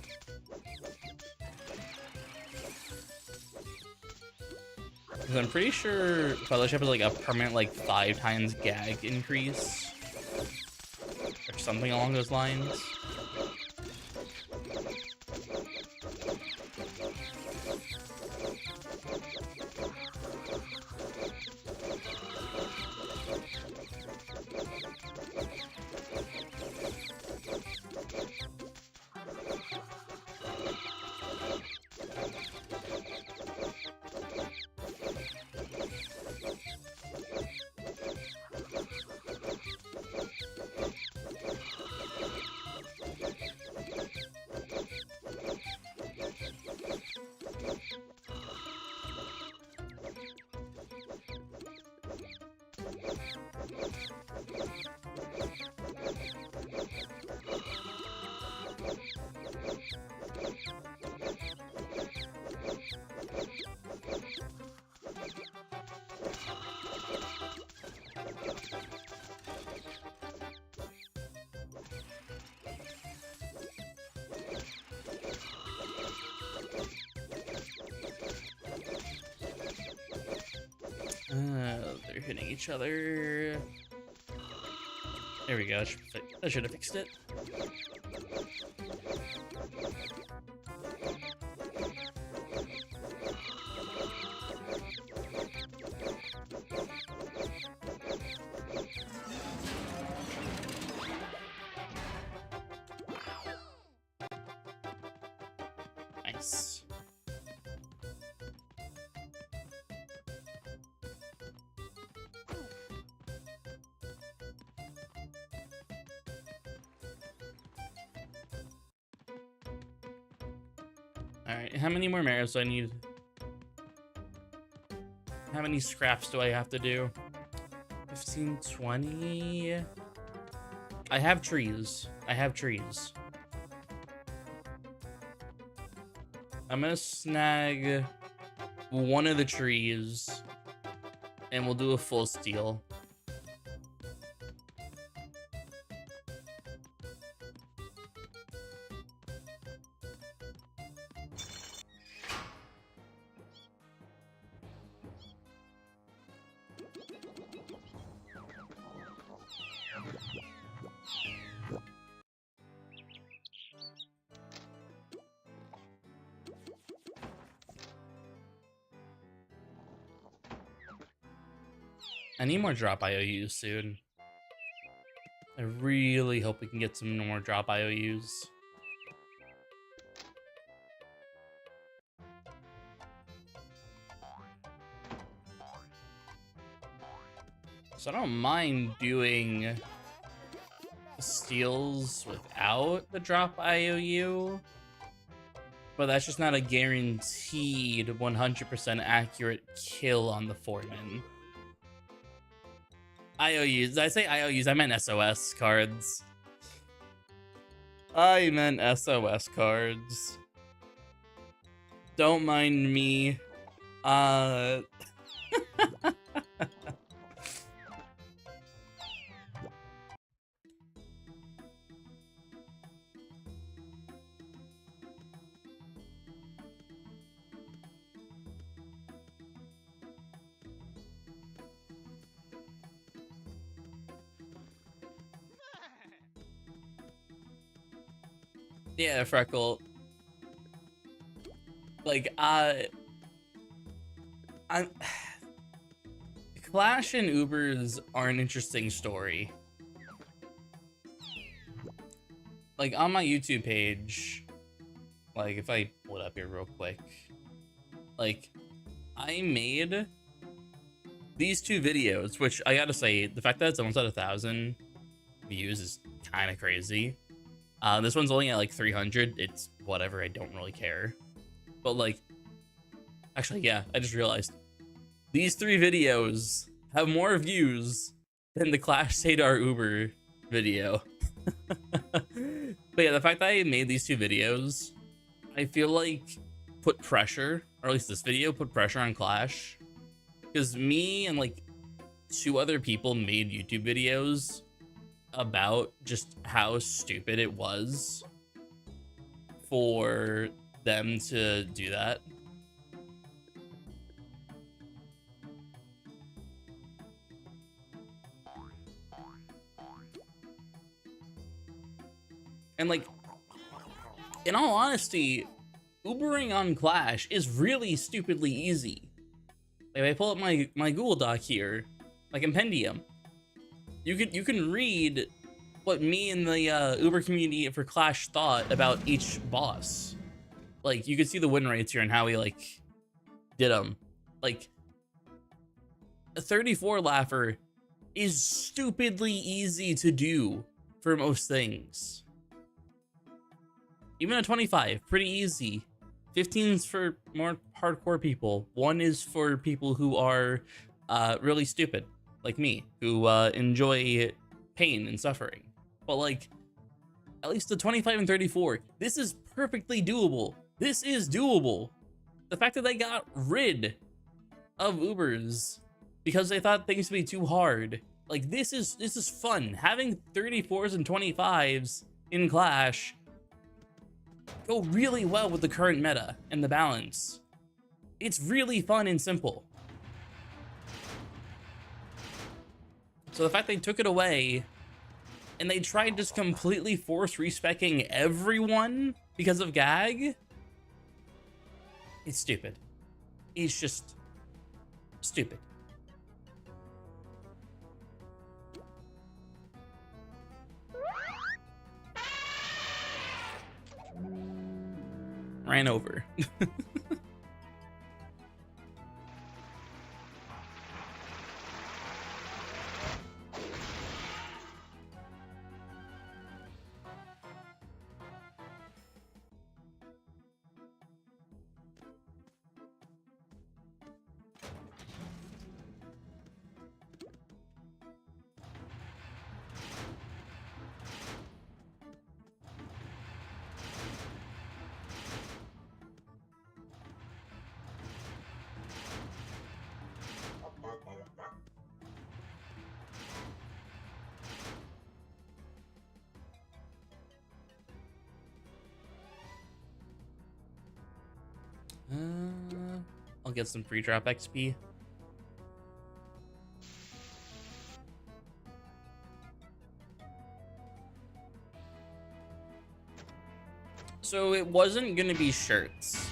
Because I'm pretty sure Fellowship is like a permanent like 5 times gag increase. Or something along those lines. They're hitting each other. There we go. That should have fixed it. Nice. Alright, how many more mirrors do I need? How many scraps do I have to do? 15, 20? I have trees. I have trees. I'm gonna snag one of the trees and we'll do a full steal. I need more drop IOUs soon. I really hope we can get some more drop IOUs. So I don't mind doing steals without the drop IOU, but that's just not a guaranteed 100% accurate kill on the foreman. IOUs. Did I say IOUs? I meant SOS cards. I meant SOS cards. Don't mind me. Yeah, Freckle. Like, I'm Clash and Ubers are an interesting story. Like, on my YouTube page, like, if I pull it up here real quick, like, I made these two videos, which I gotta say, the fact that it's almost at 1,000 views is kind of crazy. This one's only at like 300. It's whatever, I don't really care. But like, actually, yeah, I just realized these three videos have more views than the Clash TTR Uber video. But yeah, the fact that I made these two videos, I feel like put pressure, or at least this video put pressure on Clash, because me and like 2 other people made YouTube videos about just how stupid it was for them to do that. And like, in all honesty, Ubering on Clash is really stupidly easy. Like, if I pull up my Google Doc here, my compendium, you can read what me and the Uber community for Clash thought about each boss. Like, you can see the win rates here and how we like did them. Like, a 34 Laffer is stupidly easy to do for most things. Even a 25, pretty easy. 15's for more hardcore people. 1 is for people who are really stupid, like me, who enjoy pain and suffering. But like, at least the 25 and 34, this is perfectly doable. This is doable. The fact that they got rid of Ubers because they thought things would be too hard. Like, this is fun. Having 34s and 25s in Clash go really well with the current meta and the balance. It's really fun and simple. So the fact they took it away and they tried just completely force respecking everyone because of gag, it's stupid. It's just stupid. Ran over. I'll get some free drop XP. So it wasn't gonna be shirts.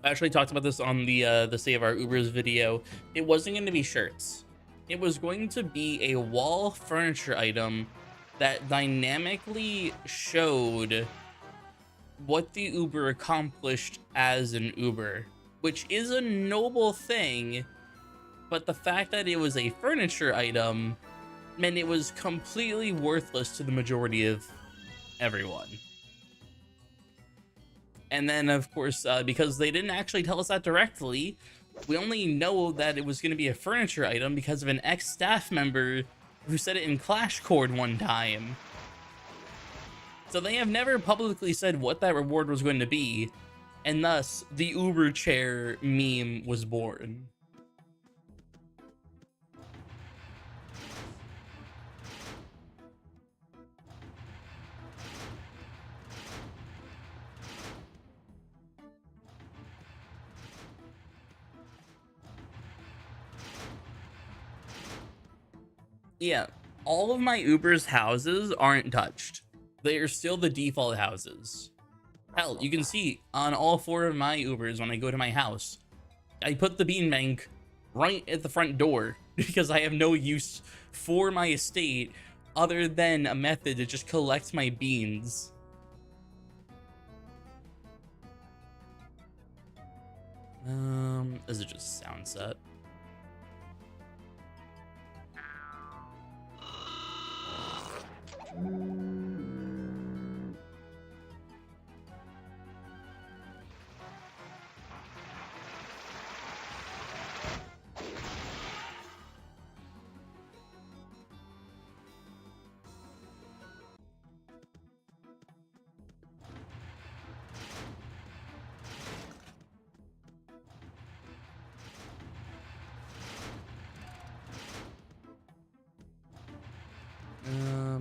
I actually talked about this on the Save Our Ubers video. It wasn't gonna be shirts. It was going to be a wall furniture item that dynamically showed what the Uber accomplished as an Uber, which is a noble thing, but the fact that it was a furniture item meant it was completely worthless to the majority of everyone. And then, of course, because they didn't actually tell us that directly, we only know that it was going to be a furniture item because of an ex-staff member who said it in Clash Cord one time. So they have never publicly said what that reward was going to be, and thus the Uber chair meme was born. Yeah, all of my Uber's houses aren't touched. they are still the default houses. Hell, you can see on all 4 of my Ubers when I go to my house, I put the beanbank right at the front door because I have no use for my estate other than a method to just collect my beans. Is it just sound set?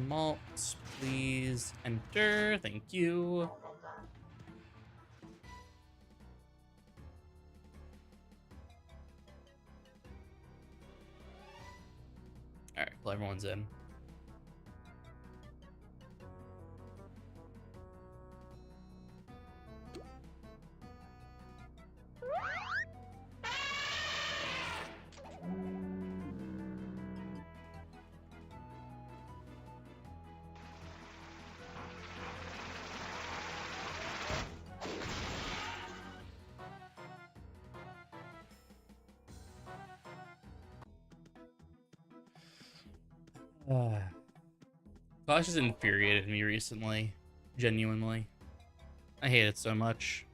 Malt, please enter. Thank you. All right, well, everyone's in. Clash has infuriated me recently. Genuinely. I hate it so much.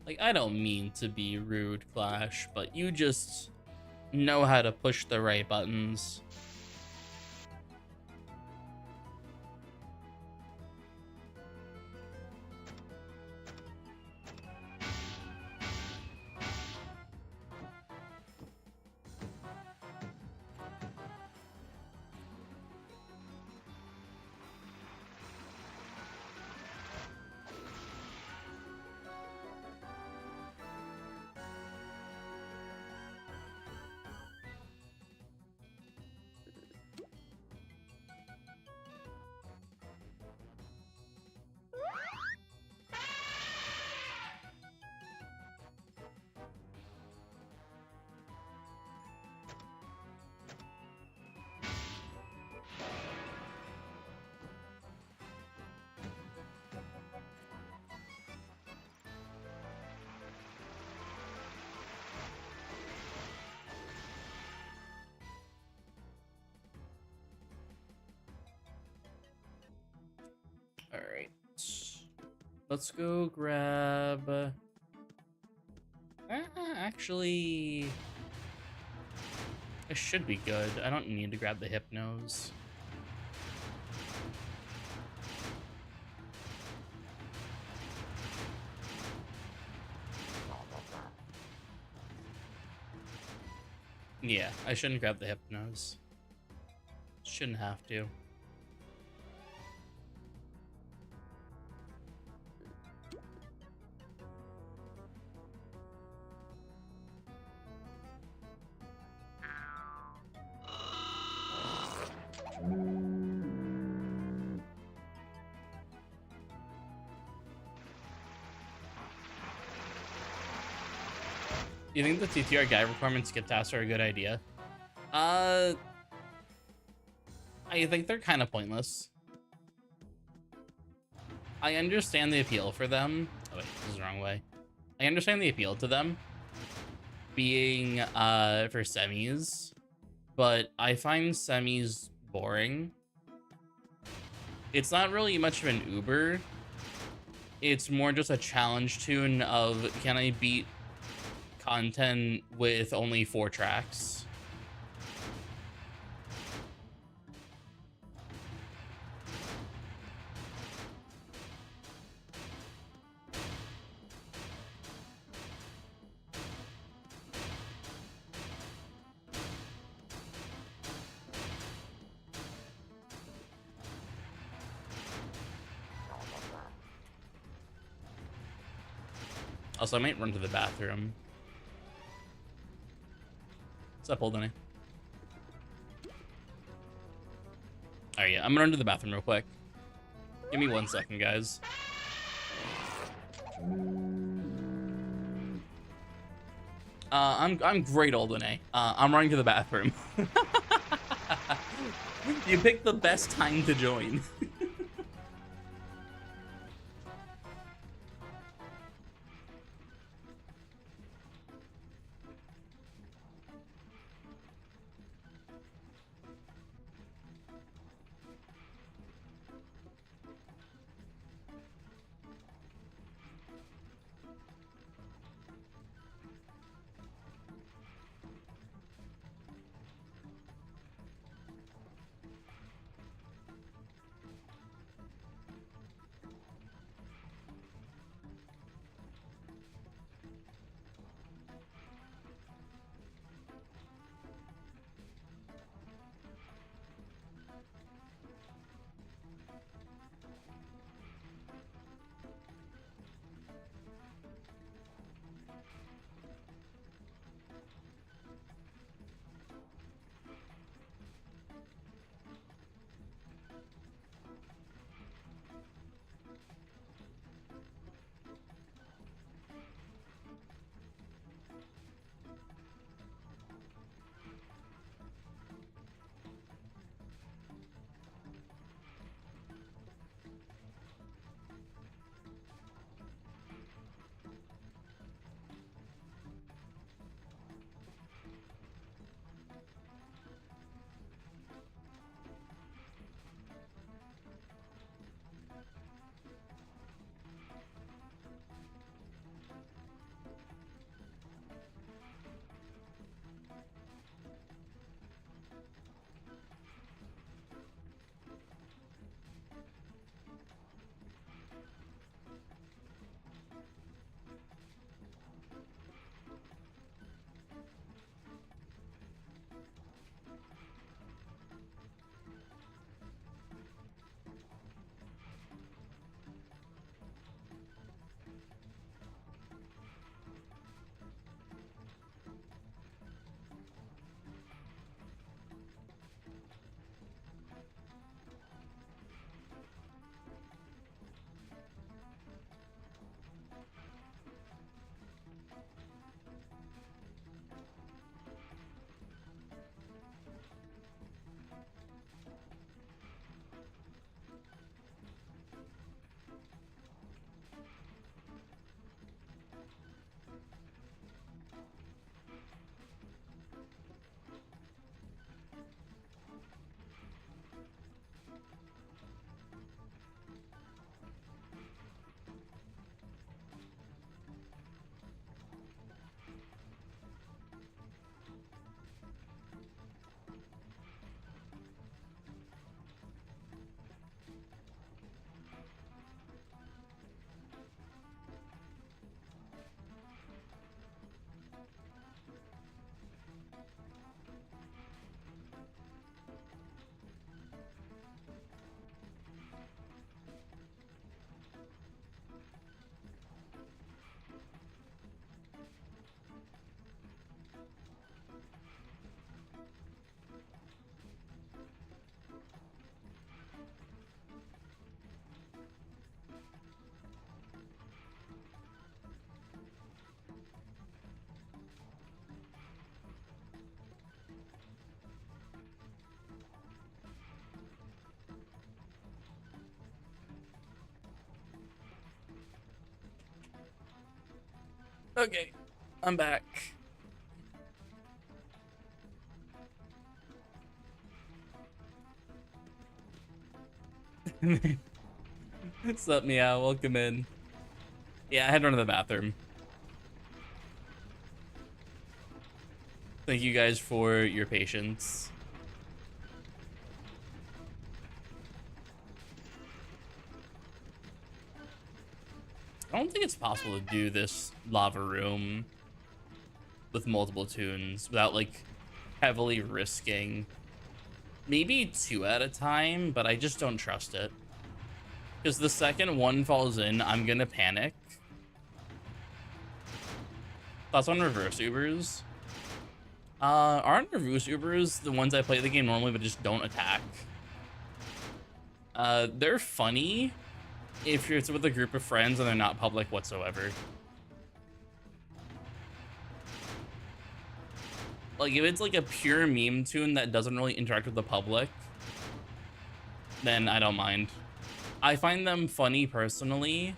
Like, I don't mean to be rude, Clash, but you just know how to push the right buttons. All right. Let's go grab... actually... It should be good. I don't need to grab the Hypnos. Yeah, I shouldn't grab the Hypnos. Shouldn't have to. You think the TTR guide requirements skip tasks are a good idea? I think they're kind of pointless. I understand the appeal for them. Oh wait, this is the wrong way. I understand the appeal to them being for semis, but I find semis boring. It's not really much of an Uber. It's more just a challenge tune of, can I beat content with only 4 tracks? Also, I might run to the bathroom. What's up, Old Denny? All right, yeah, I'm gonna run to the bathroom real quick. Give me 1 second, guys. I'm great, Alden. I'm running to the bathroom. You picked the best time to join. Okay, I'm back. What's up, Meow? Welcome in. Yeah, I had to run to the bathroom. Thank you guys for your patience. I don't think it's possible to do this lava room with multiple tunes without like heavily risking maybe 2 at a time, but I just don't trust it. Because the second one falls in, I'm gonna panic. Thoughts on reverse Ubers? Aren't Reviews Ubers the ones I play the game normally but just don't attack? They're funny if you're with a group of friends and they're not public whatsoever. Like, if it's like a pure meme tune that doesn't really interact with the public, then I don't mind. I find them funny personally,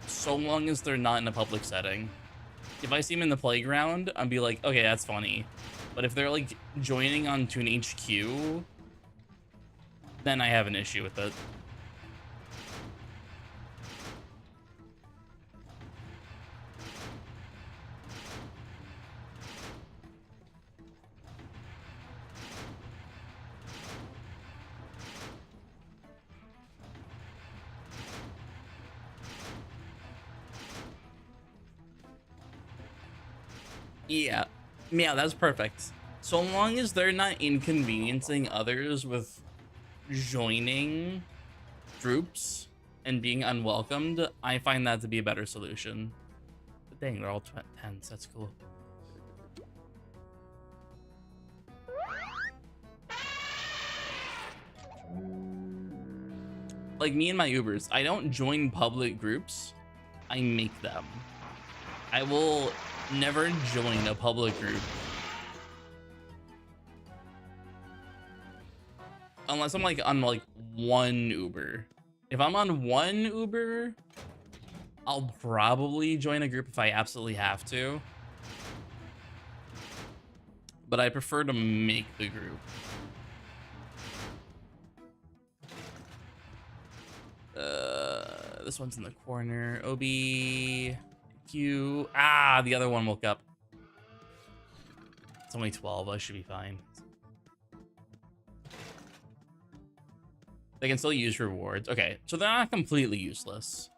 so long as they're not in a public setting. If I see them in the playground, I'd be like, okay, that's funny. But if they're like joining on Tune HQ, then I have an issue with it. Yeah, that's perfect. So long as they're not inconveniencing others with joining groups and being unwelcomed, I find that to be a better solution. But dang, they're all 10s. That's cool. Like me and my Ubers, I don't join public groups. I make them. I will never join a public group unless I'm like on like one Uber. If I'm on one Uber, I'll probably join a group if I absolutely have to. But I prefer to make the group. This one's in the corner. OB. Q. Ah, the other one woke up. It's only 12. I should be fine. They can still use rewards. Okay, so they're not completely useless.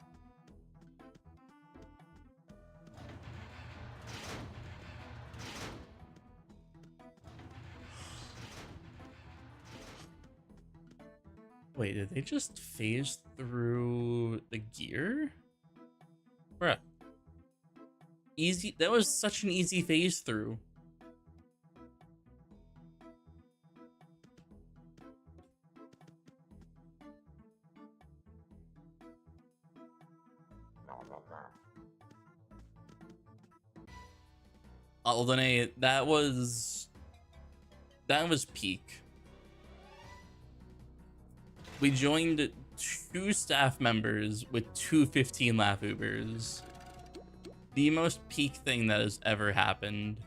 Wait, did they just phase through the gear? Bruh. Easy. That was such an easy phase through. Aldene, that was peak. We joined 2 staff members with 2 15 Laff Ubers. The most peak thing that has ever happened.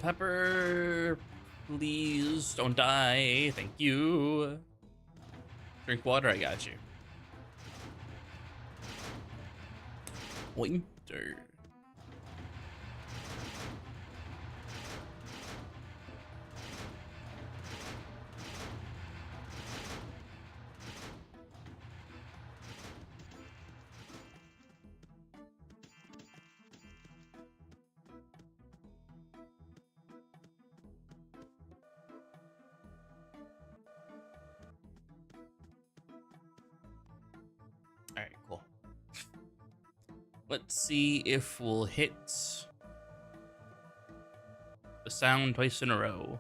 Pepper, please don't die. Thank you. Drink water, I got you. Winter. Alright, cool. Let's see if we'll hit the sound twice in a row.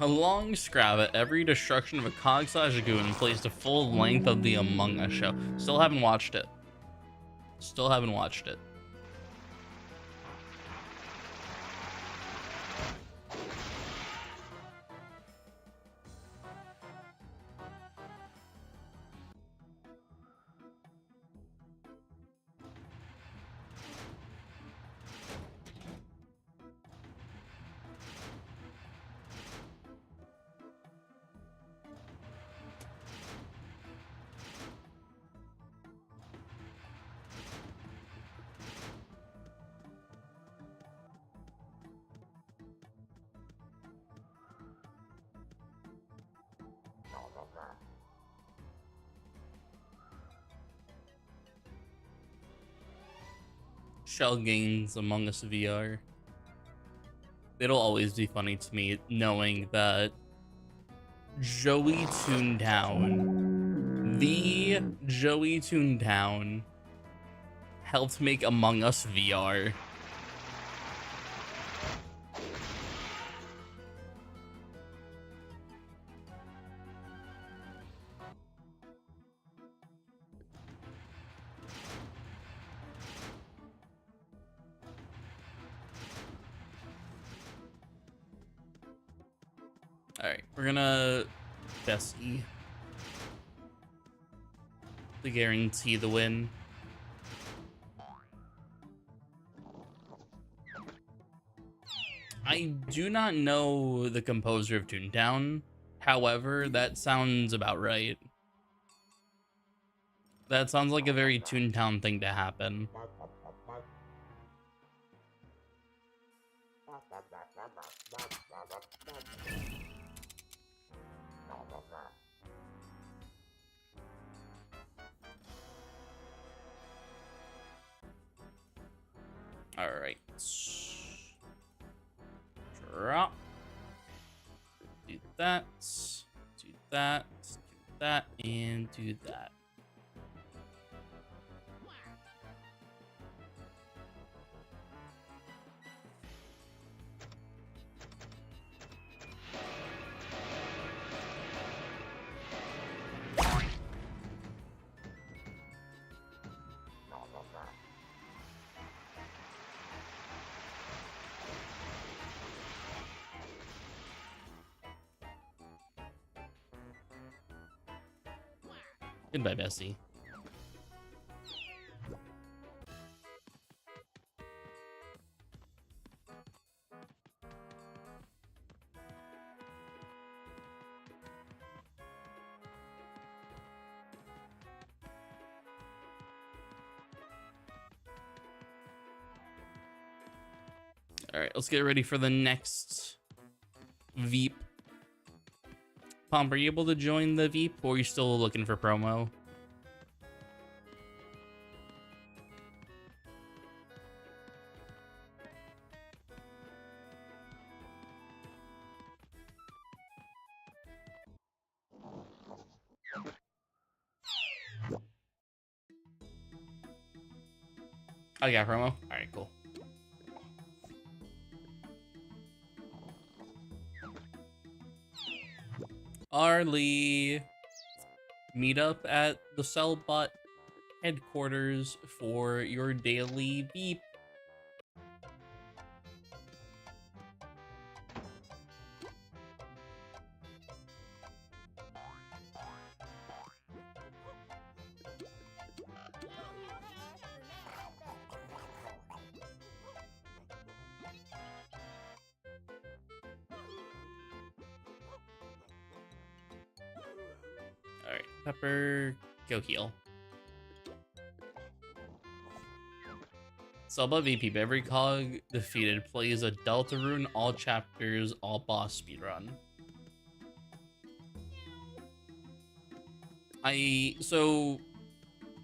A long scrab at every destruction of a cog/goon plays the full length of the Among Us show. Still haven't watched it. Still haven't watched it. Shell games Among Us VR. It'll always be funny to me knowing that Joey Toontown, the Joey Toontown, helped make Among Us VR. Alright, we're gonna Bessie to guarantee the win. I do not know the composer of Toontown. However, that sounds about right. That sounds like a very Toontown thing to happen. All right. Drop. Do that. Do that. Do that. And do that. Goodbye, Bessie. All right, let's get ready for the next Veep. Pomp, are you able to join the Veep, or are you still looking for promo? I got promo. All right, cool. Arlie, meet up at the Cellbot headquarters for your daily Veep. All right, Pepper, go heal. Selba VP, every cog defeated plays a Delta Rune, all chapters, all boss speedrun. So,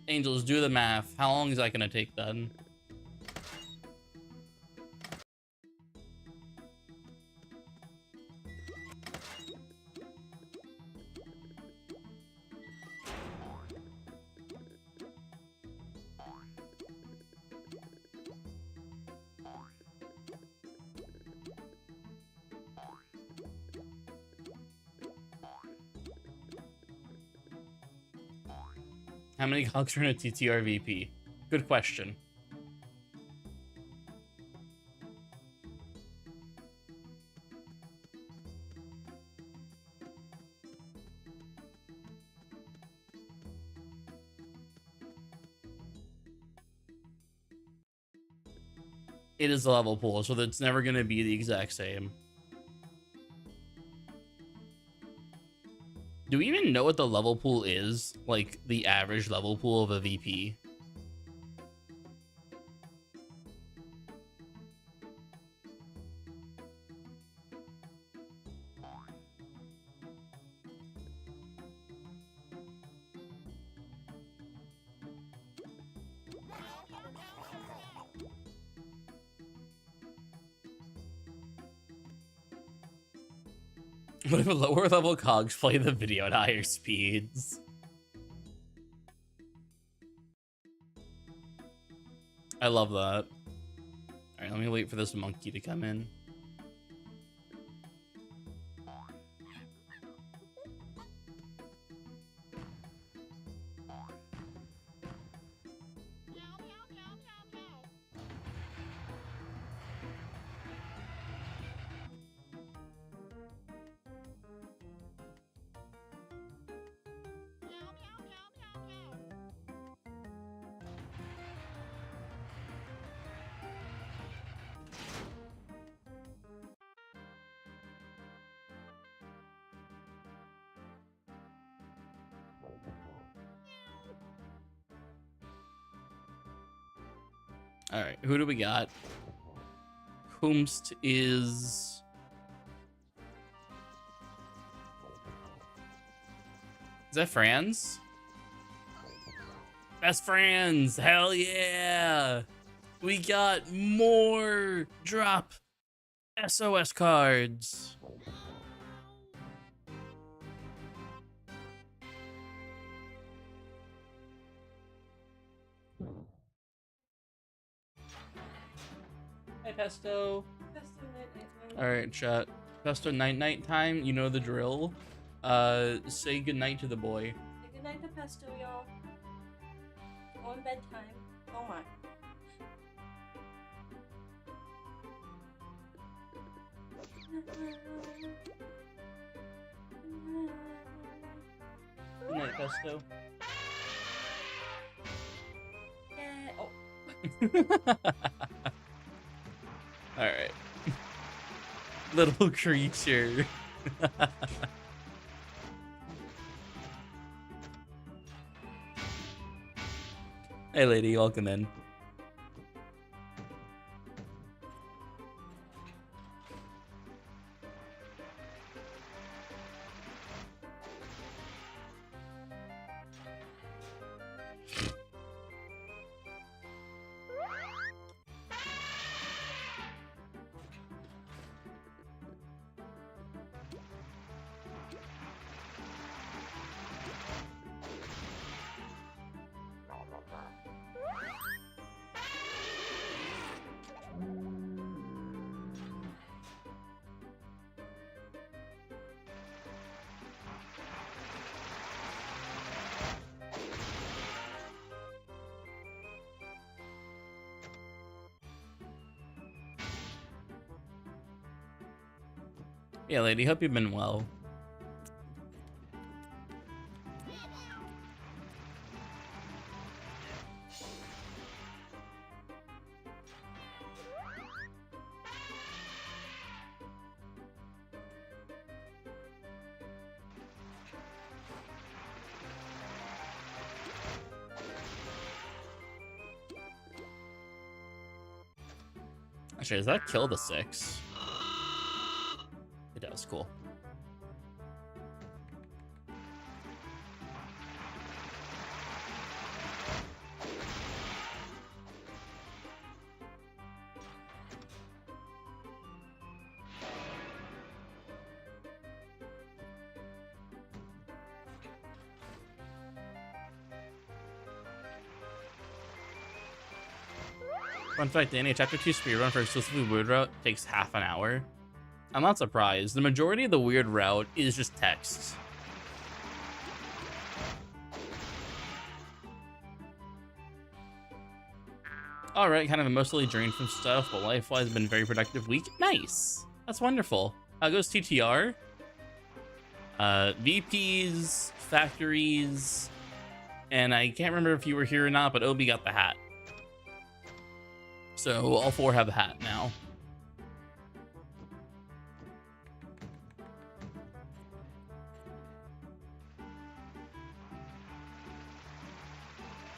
Angels, do the math. How long is that gonna take then? How many cogs are in a TTR VP? Good question. It is a level pool, so that's never going to be the exact same. Do we even know what the level pool is? Like, the average level pool of a VP? What if lower level cogs play the video at higher speeds? I love that. All right, let me wait for this monkey to come in. All right, who do we got? Whomst is... Is that Franz? Best friends, hell yeah! We got more drop SOS cards. Hey, Pesto. Pesto night. All right, chat. Pesto night time. You know the drill. Say goodnight to the boy. Say goodnight to Pesto, y'all. On bedtime. Oh my. Good night, Pesto. Yeah. Oh. All right. Little creature. Hey, lady, welcome in. Yeah, lady, hope you've been well. Actually, does that kill the 6? It does, cool. Fun fact, Danny, a chapter 2 speedrun for exclusively weird route takes half an hour. I'm not surprised. The majority of the weird route is just text. All right, kind of emotionally drained from stuff, but life-wise been a very productive week. Nice. That's wonderful. How goes TTR? VPs, factories, and I can't remember if you were here or not, but Obi got the hat. So all four have a hat now.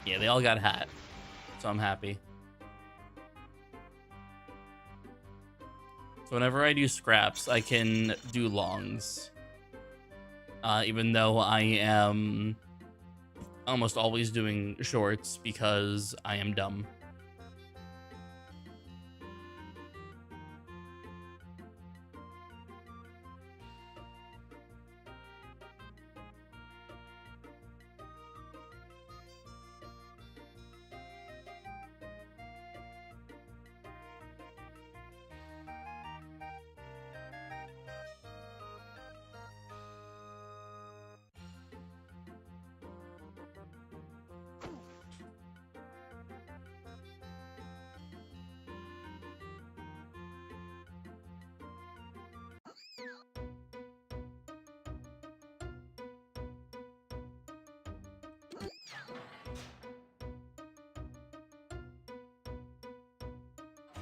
Yeah, they all got a hat, so I'm happy. So whenever I do scraps, I can do longs. Even though I am almost always doing shorts because I am dumb.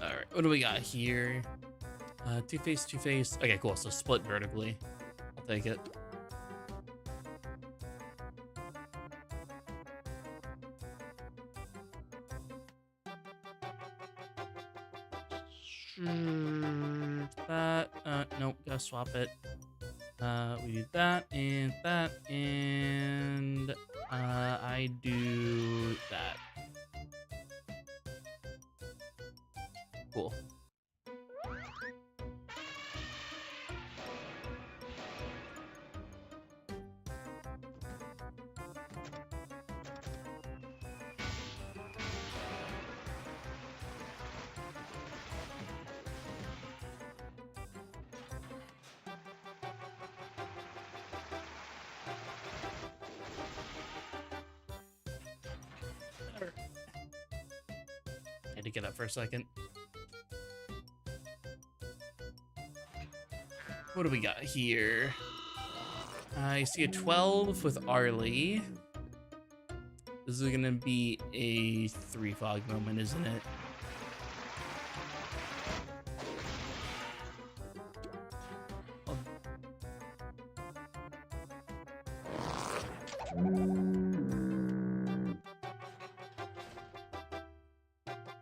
All right, what do we got here? Two-Face, Two-Face. Okay, cool. So split vertically. I'll take it. That. Nope. Gotta swap it. We do that, and I do that. Cool. Had to get up for a second. What do we got here? I see a 12 with Arlie. This is gonna be a 3 fog moment, isn't it?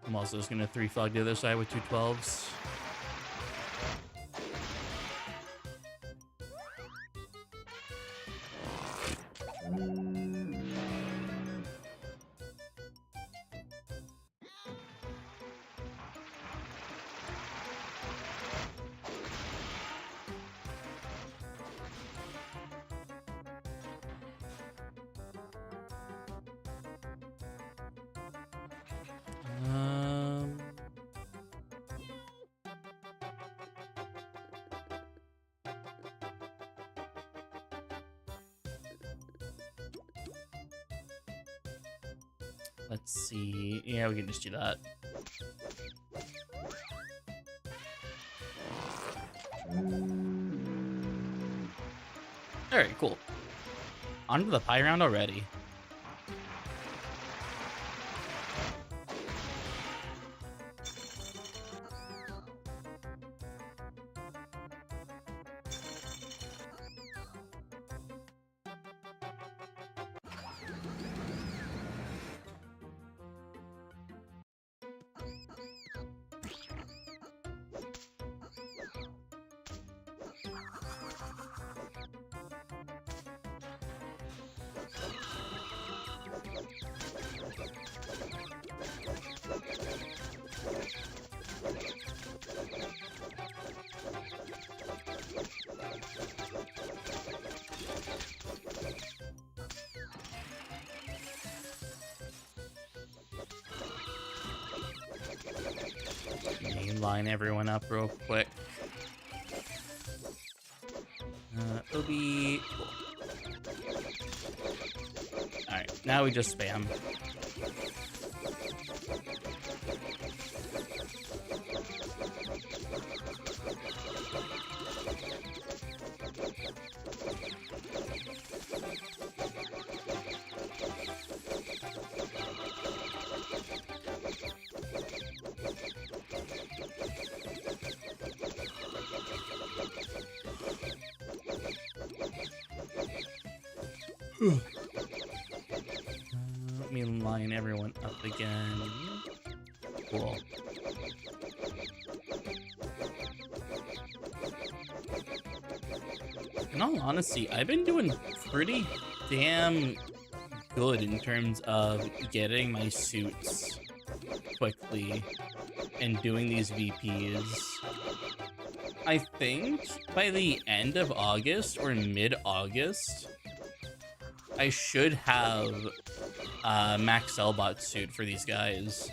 I'm also just gonna 3 fog the other side with 2 12s. Let's see. Yeah, we can just do that. All right, cool. On to the pie round already. Line everyone up real quick. Obi. Cool. All right, now we just spam. Let me line everyone up again. Cool. In all honesty, I've been doing pretty damn good in terms of getting my suits quickly and doing these VPs. I think by the end of August or mid-August, I should have a Max Selbot suit for these guys.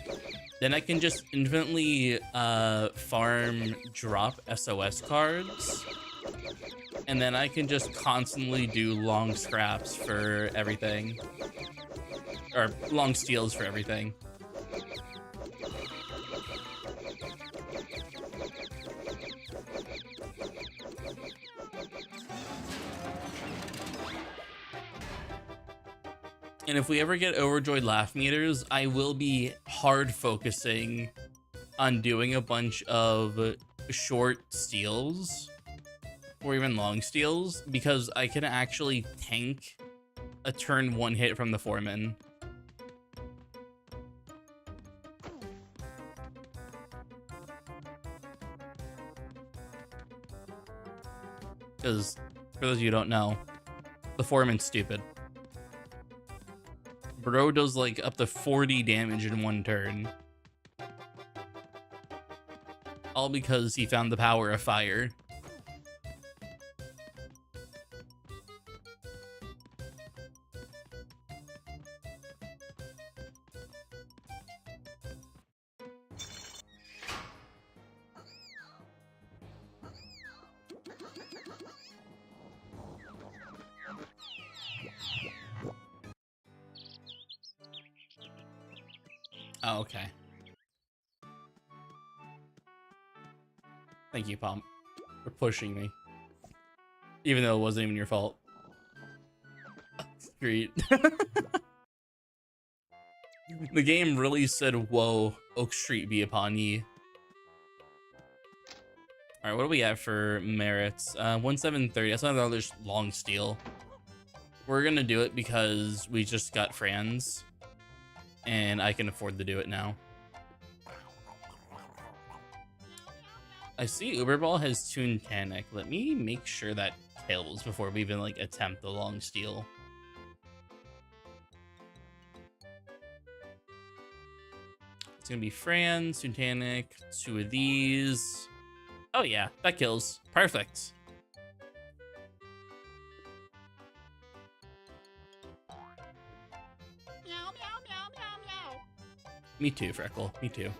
Then I can just infinitely farm drop SOS cards, and then I can just constantly do long scraps for everything. Or long steals for everything. And if we ever get overjoyed laugh meters, I will be hard focusing on doing a bunch of short steals or even long steals, because I can actually tank a turn 1 hit from the foreman. Because for those of you who don't know, the foreman's stupid. Bro does like up to 40 damage in 1 turn. All because he found the power of fire. Oh, okay. Thank you, Pomp, for pushing me. Even though it wasn't even your fault. Great. The game really said, whoa, Oak Street be upon ye. Alright, what do we have for merits? 1730. That's another long steal. We're gonna do it because we just got Franz, and I can afford to do it now. I see Uberball has Tunic. Let me make sure that kills before we even like attempt the long steal. It's gonna be Franz, Tunic, 2 of these. Oh yeah, that kills. Perfect. Meow, meow, meow, meow, meow. Me too, Freckle. Me too.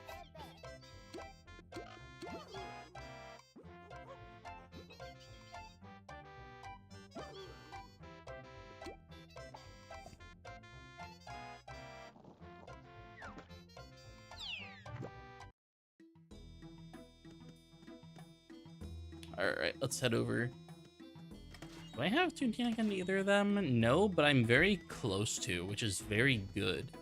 Alright, let's head over. Do I have Tunic on either of them? No, but I'm very close to, which is very good.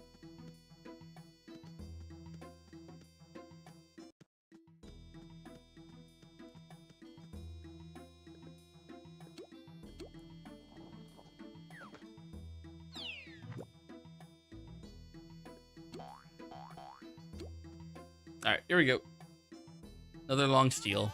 Alright, here we go. Another long steal.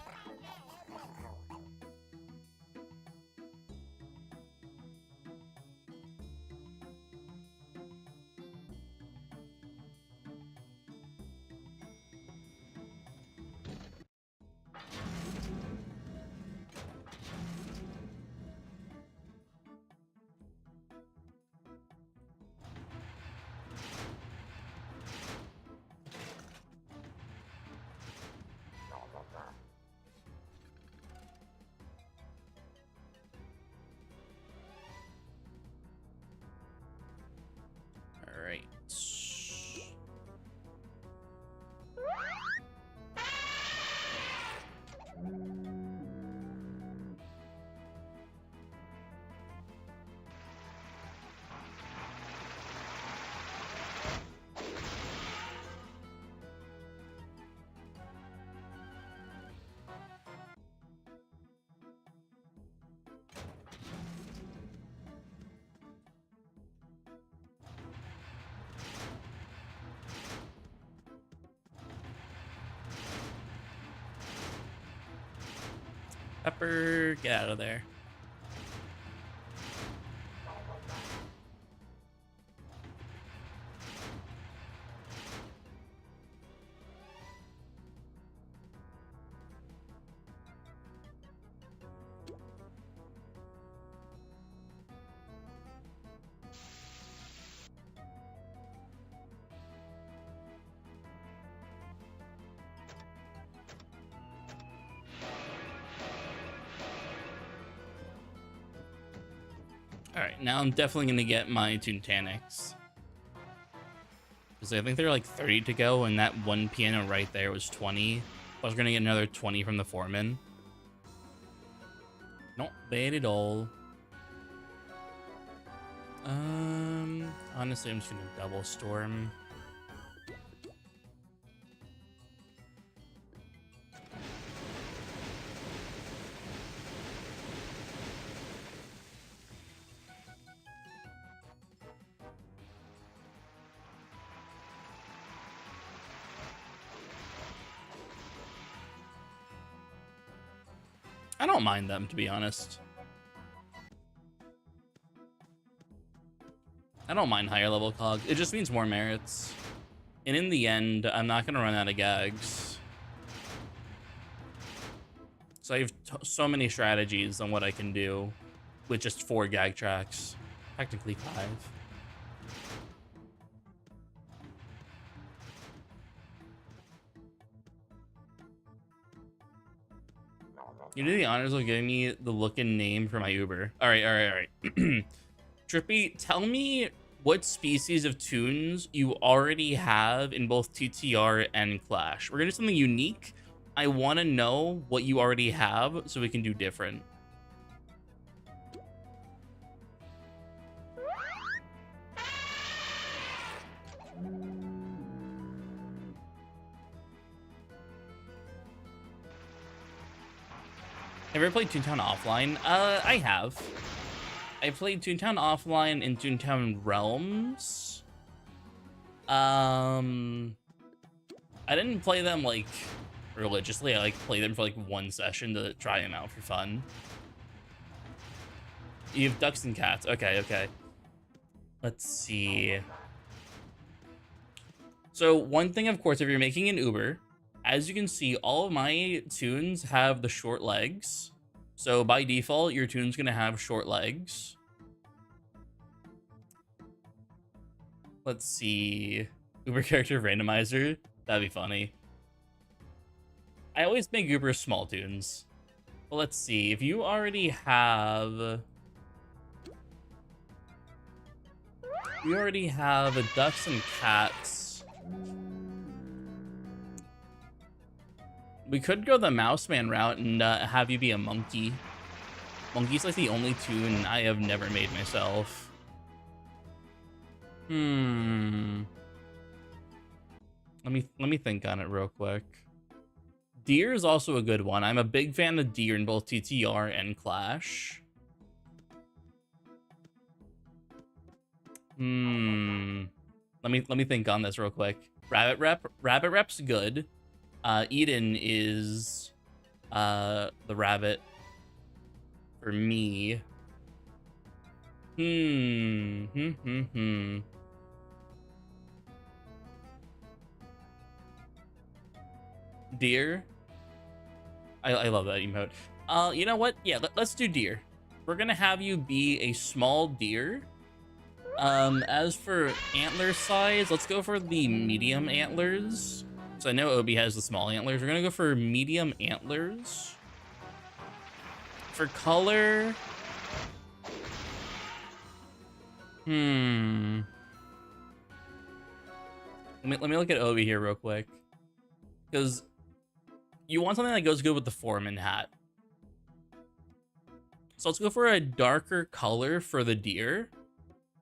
Pepper, get out of there. All right, now I'm definitely gonna get my Tunics. Because I think they're like 30 to go, and that one piano right there was 20. I was gonna get another 20 from the foreman. Not bad at all. Honestly, I'm just gonna double storm. I don't mind them, to be honest. I don't mind higher level cog. It just means more merits. And in the end, I'm not going to run out of gags. So I have so many strategies on what I can do with just 4 gag tracks. Technically 5. You do the honors of giving me the look and name for my Uber. All right. Trippy, tell me what species of tunes you already have in both TTR and Clash. We're gonna do something unique. I want to know what you already have so we can do different. Have you ever played Toontown offline? I have. I played Toontown offline in Toontown Realms. I didn't play them like religiously. I like played them for like 1 session to try them out for fun. You have ducks and cats. Okay. Let's see. So one thing, of course, if you're making an Uber, as you can see, all of my tunes have the short legs. So by default, your tune's gonna have short legs. Let's see. Uber character randomizer. That'd be funny. I always make Uber small tunes. But let's see. If you already have... You already have a ducks and cats. We could go the mouse man route and have you be a monkey. Monkey's like the only tune I have never made myself. Let me think on it real quick. Deer is also a good one. I'm a big fan of Deer in both TTR and Clash. Let me think on this real quick. Rabbit Rep's good. Eden is the rabbit for me. Deer. I love that emote. You know what? Yeah, let's do deer. We're gonna have you be a small deer. As for antler size, let's go for the medium antlers. So I know Obi has the small antlers. We're gonna go for medium antlers. For color, let me look at Obi here real quick, because you want something that goes good with the foreman hat. So let's go for a darker color for the deer.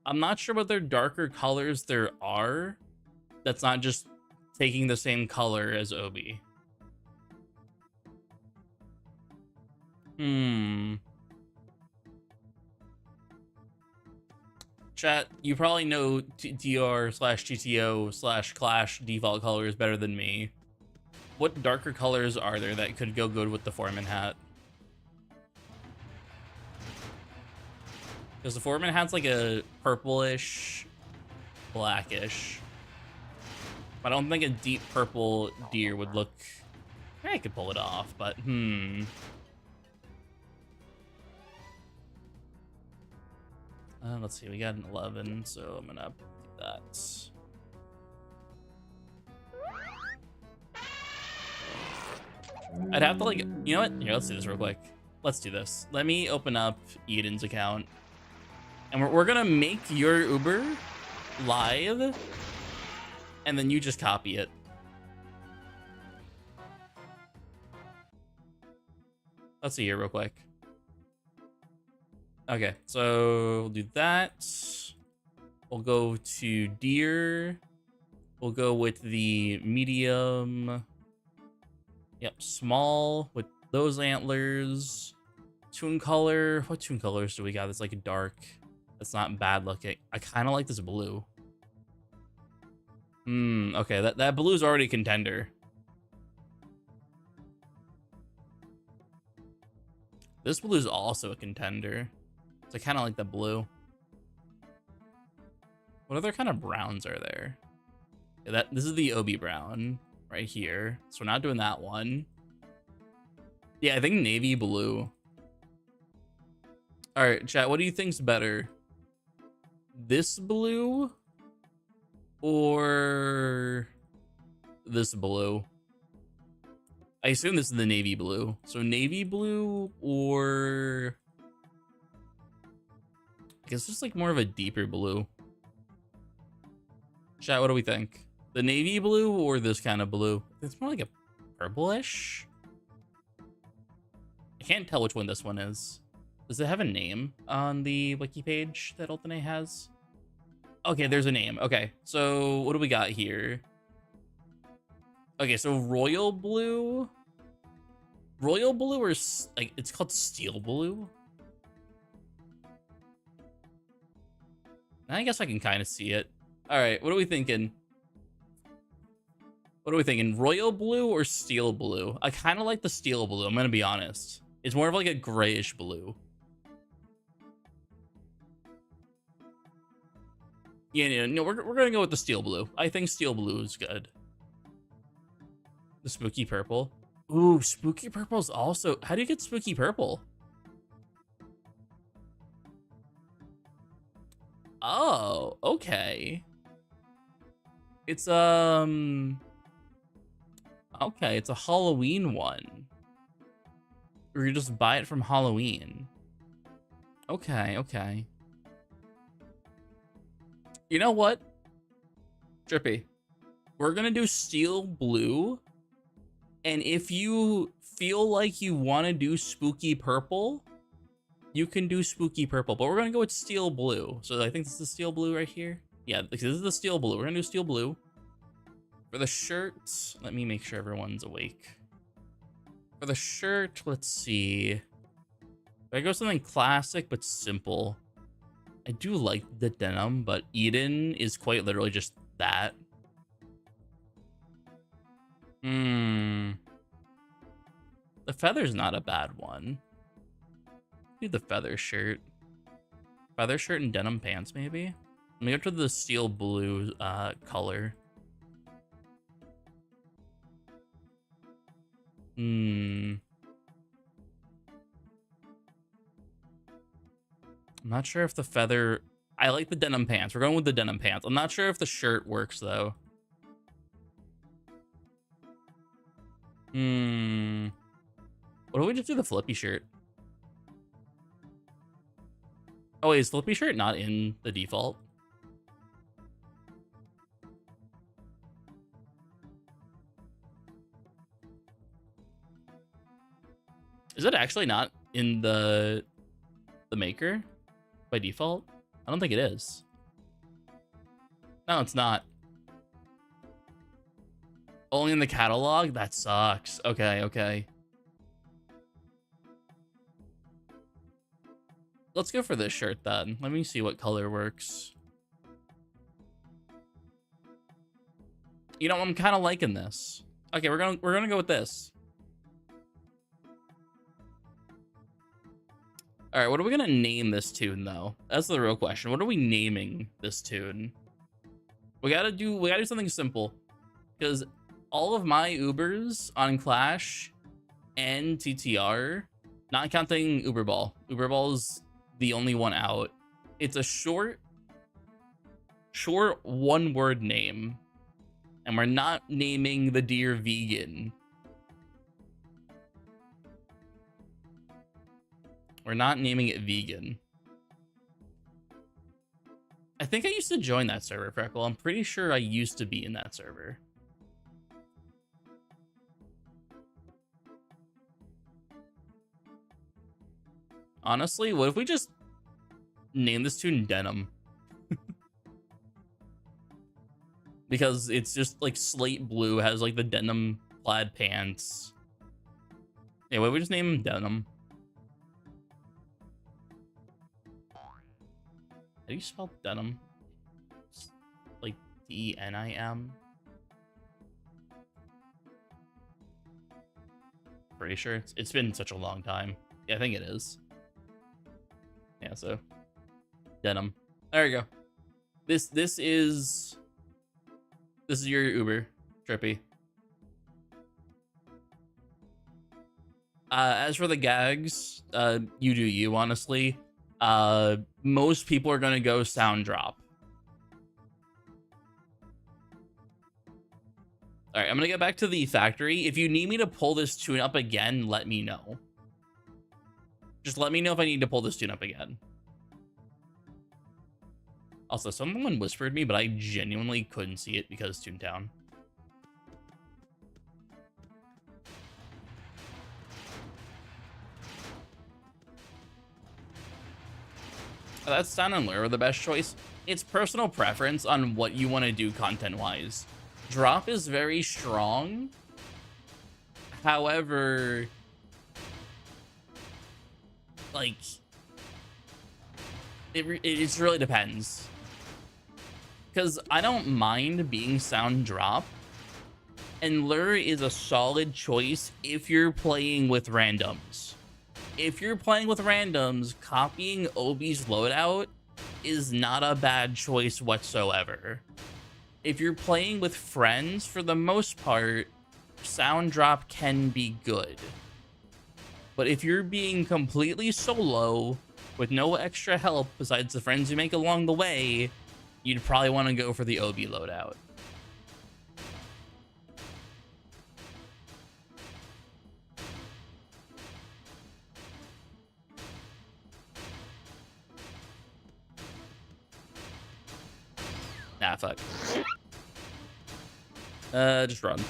I'm not sure what their darker colors there are. That's not just taking the same color as Obi. Chat, you probably know TTR/GTO/Clash default colors better than me. What darker colors are there that could go good with the foreman hat? Because the Foreman has like a purplish, blackish. But I don't think a deep purple deer would look... I could pull it off, but let's see, we got an 11, so I'm gonna do that. I'd have to, like, you know what? Here, let's do this real quick. Let's do this. Let me open up Eden's account. And we're gonna make your Uber live, and then you just copy it. Let's see here real quick. Okay, so we'll do that. We'll go to deer. We'll go with the medium. Yep, small with those antlers. Tune color. What tune colors do we got? That's like a dark. That's not bad looking. I kind of like this blue. Okay, that blue's already a contender. This blue is also a contender. So I kind of like the blue. What other kind of browns are there? Yeah, this is the Obi brown right here. So we're not doing that one. Yeah, I think navy blue. All right, chat, what do you think's better? This blue or this blue? I assume this is the navy blue. So navy blue or... I guess it's like more of a deeper blue. Chat, what do we think? The navy blue or this kind of blue? It's more like a purplish. I can't tell which one this one is. Does it have a name on the wiki page that Ultimate has? Okay, there's a name. Okay, so what do we got here? Okay, so royal blue or like it's called steel blue. I guess I can kind of see it. All right, what are we thinking? What are we thinking? Royal blue or steel blue? I kind of like the steel blue. I'm gonna be honest. It's more of like a grayish blue. Yeah, no, we're gonna go with the steel blue. I think steel blue is good. The spooky purple. Ooh, spooky purple is also... How do you get spooky purple? Oh, okay. It's, okay, it's a Halloween one. Or you just buy it from Halloween. Okay, okay. You know what? Trippy. We're gonna do steel blue. And if you feel like you want to do spooky purple, you can do spooky purple. But we're going to go with steel blue. So I think this is the steel blue right here. Yeah, this is the steel blue. We're going to do steel blue. For the shirt, let me make sure everyone's awake. For the shirt, let's see. If I go something classic but simple. I do like the denim, but Eden is quite literally just that. The feather's not a bad one. Do the feather shirt. Feather shirt and denim pants, maybe? Let me go to the steel blue color. I'm not sure if the feather... I like the denim pants. We're going with the denim pants. I'm not sure if the shirt works, though. What do we just do the flippy shirt? Oh, wait, is flippy shirt not in the default? Is it actually not in the maker by default? I don't think it is. No, it's not. Only in the catalog? That sucks. Okay, okay. Let's go for this shirt then. Let me see what color works. You know, I'm kind of liking this. Okay, we're gonna go with this. All right, what are we gonna name this tune though? That's the real question. What are we naming this tune? We gotta do something simple, because all of my Ubers on Clash and TTR, not counting Uber Ball. Uber Ball is the only one out. It's a short one-word name, and we're not naming the deer vegan. We're not naming it vegan. I think I used to join that server, Freckle. I'm pretty sure I used to be in that server. Honestly, what if we just name this tune Denim? Because it's just like slate blue, has like the denim plaid pants. Yeah, what if we just name him Denim? How do you spell denim? It's like D-E-N-I-M. Pretty sure it's been such a long time. Yeah, I think it is. Yeah, so Denim. There you go. This is your Uber, Trippy. As for the gags, you do you, honestly. Most people are gonna go sound drop. All right, I'm gonna get back to the factory. If you need me to pull this tune up again, let me know. Just let me know if I need to pull this tune up again. Also, someone whispered me, but I genuinely couldn't see it because Toontown. That's Sound and Lure the best choice. It's personal preference on what you want to do content-wise. Drop is very strong. However, like, it really depends. Because I don't mind being sound drop, and Lure is a solid choice if you're playing with randoms. If you're playing with randoms, copying Obi's loadout is not a bad choice whatsoever. If you're playing with friends, for the most part, sound drop can be good. But if you're being completely solo, with no extra help besides the friends you make along the way, you'd probably want to go for the Obi loadout. Nah, fuck. Just run.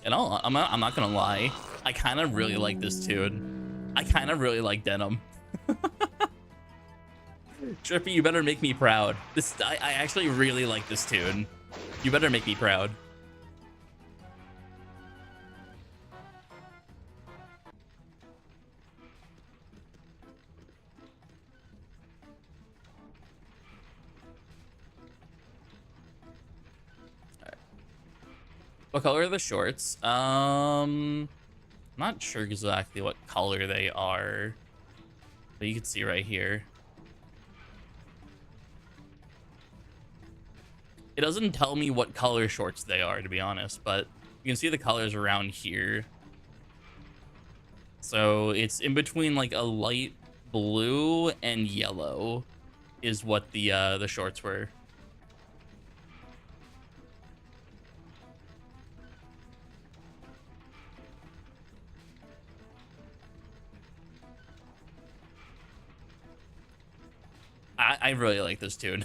And I'm not gonna lie, I kind of really like this tune. I kind of really like Denim. Trippy, you better make me proud. I actually really like this tune. You better make me proud. Alright. What color are the shorts? I'm not sure exactly what color they are, but you can see right here. It doesn't tell me what color shorts they are, to be honest, but you can see the colors around here. So it's in between like a light blue and yellow is what the shorts were. I really like this tune.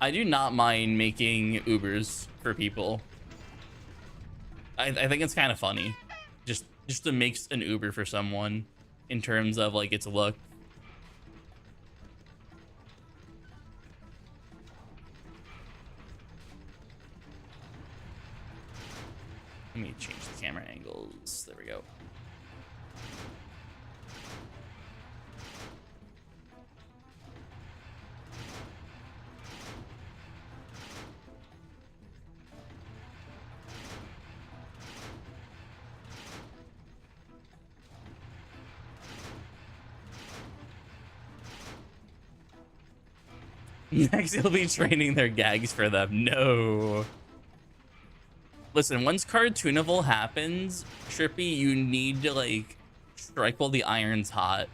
I do not mind making Ubers for people. I think it's kind of funny, just to make an Uber for someone in terms of like its look. Let me change the camera angles. There we go. Next, he'll be training their gags for them. No. Listen, once Cartoonival happens, Trippy, you need to, like, strike while the iron's hot.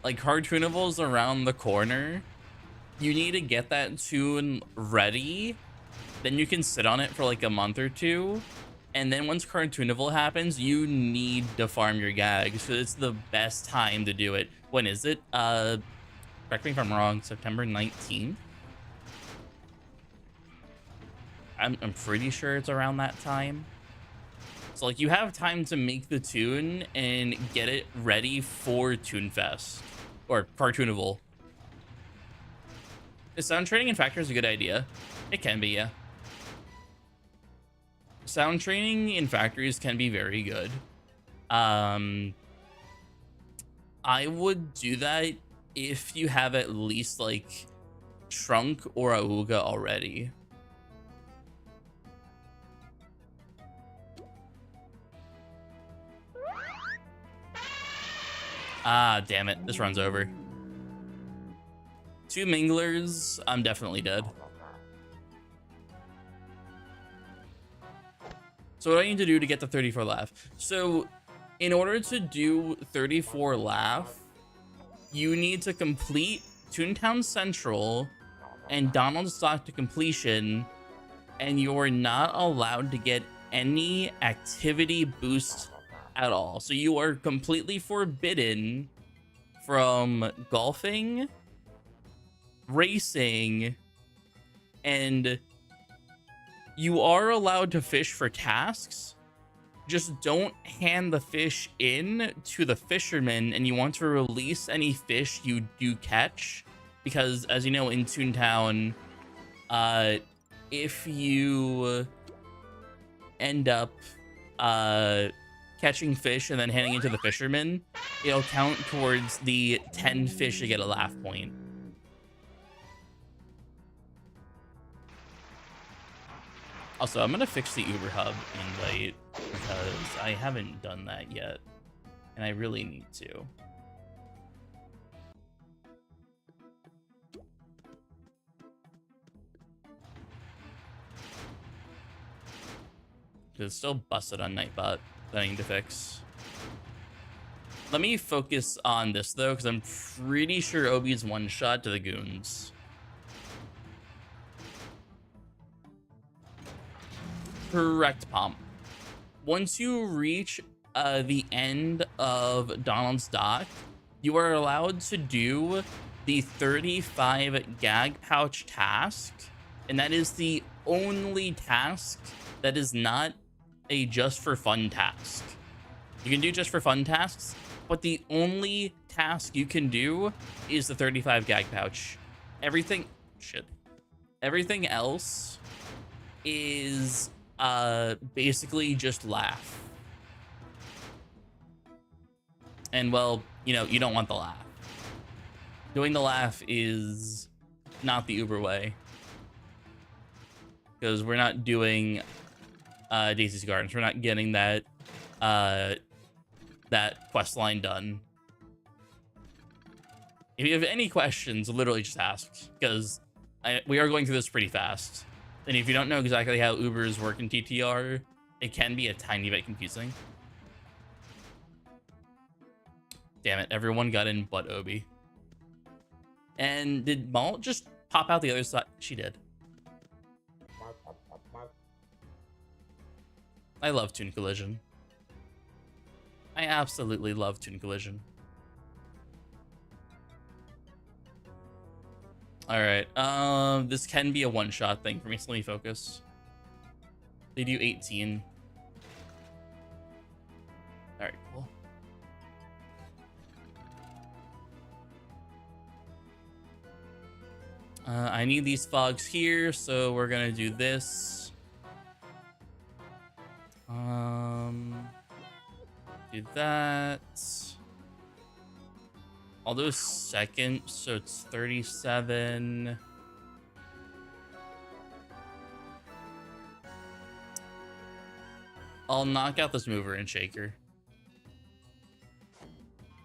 Like, Cartoonival's around the corner. You need to get that tune ready. Then you can sit on it for, like, a month or two. And then once Cartoonival happens, you need to farm your gags. So it's the best time to do it. When is it? Correct me if I'm wrong. September 19th? I'm pretty sure it's around that time. So, like, you have time to make the tune and get it ready for TuneFest. Or Cartoonival. Is sound training in Factory a good idea? It can be, yeah. Sound training in factories can be very good. I would do that if you have at least, like, Trunk or Auga already. Ah, damn it. This runs over. 2 Minglers, I'm definitely dead. So what I need to do to get the 34 Laff? So in order to do 34 Laff, you need to complete Toontown Central and Donald's Dock to completion, and you're not allowed to get any activity boost at all. So you are completely forbidden from golfing, racing, and you are allowed to fish for tasks. Just don't hand the fish in to the fisherman, and you want to release any fish you do catch, because as you know, in Toontown, if you end up catching fish and then handing it to the fisherman, it'll count towards the 10 fish to get a Laff point. Also, I'm gonna fix the Uber Hub invite because I haven't done that yet, and I really need to. It's still busted on Nightbot that I need to fix. Let me focus on this though, because I'm pretty sure Obi's one shot to the goons. Correct, Pomp. Once you reach the end of Donald's Dock, you are allowed to do the 35 gag pouch task, and that is the only task that is not a just for fun task. You can do just for fun tasks, but the only task you can do is the 35 gag pouch. Everything else is basically just Laff. And well, you know, you don't want the Laff. Doing the Laff is not the Uber way, because we're not doing Daisy's Gardens. We're not getting that that quest line done. If you have any questions, literally just ask, because we are going through this pretty fast. And if you don't know exactly how Ubers work in TTR, it can be a tiny bit confusing. Damn it, everyone got in but Obi. And did Malt just pop out the other side? She did. I love Toon Collision. I absolutely love Toon Collision. All right, this can be a one-shot thing for me, so let me focus. They do 18. All right, cool. I need these fogs here, so we're gonna do this. Do that. I'll do a second, so it's 37. I'll knock out this mover and shaker.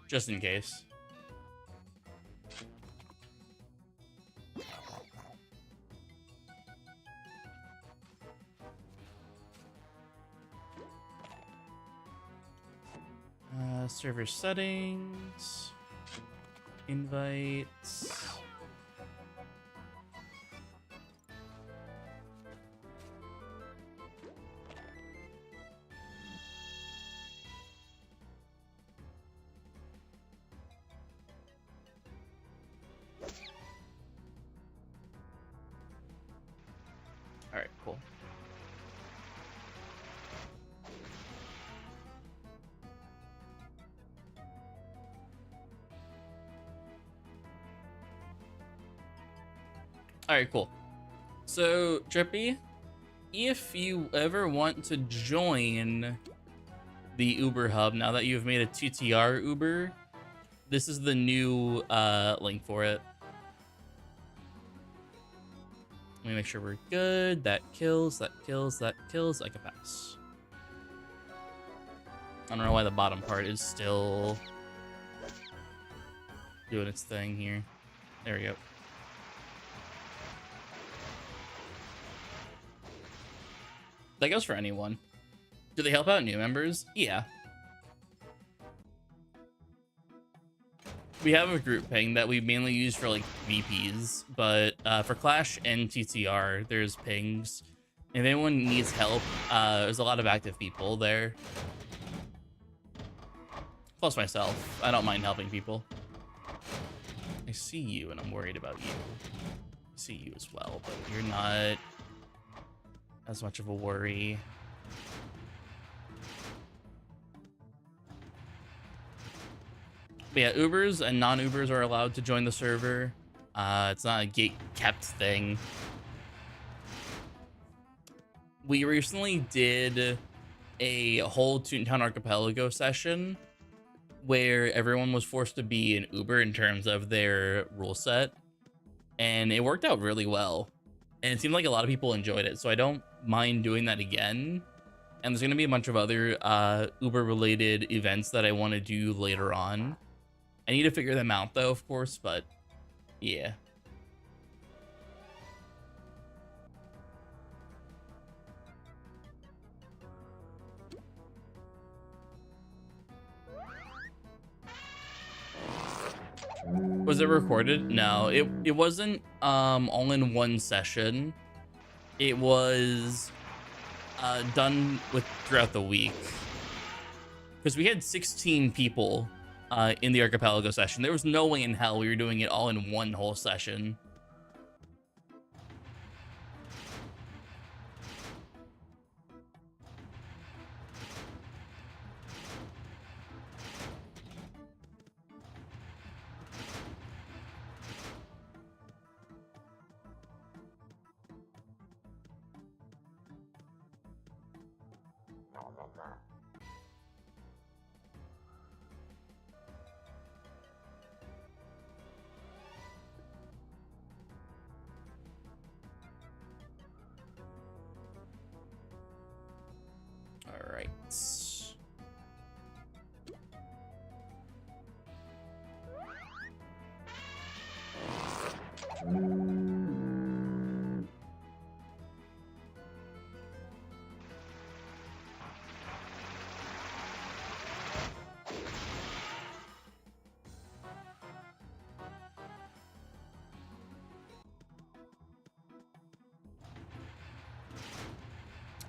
Just in case. Server settings. Invites. All right, cool. All right, cool. So, Trippy, if you ever want to join the Uber hub, now that you've made a TTR Uber, this is the new link for it. Let me make sure we're good. That kills, that kills, that kills. I can pass. I don't know why the bottom part is still doing its thing here. There we go. That goes for anyone. Do they help out new members? Yeah. We have a group ping that we mainly use for like VPs, but for Clash and TTR, there's pings. If anyone needs help, there's a lot of active people there. Plus myself, I don't mind helping people. I see you and I'm worried about you. I see you as well, but you're not as much of a worry. But yeah, Ubers and non-Ubers are allowed to join the server. It's not a gate-kept thing. We recently did a whole Toontown Archipelago session where everyone was forced to be an Uber in terms of their rule set. And it worked out really well. And it seemed like a lot of people enjoyed it, so I don't mind doing that again. And there's going to be a bunch of other Uber-related events that I want to do later on. I need to figure them out, though, of course, but yeah. Was it recorded? No, it wasn't all in one session. It was done throughout the week. Because we had 16 people in the Archipelago session. There was no way in hell we were doing it all in one whole session. All right.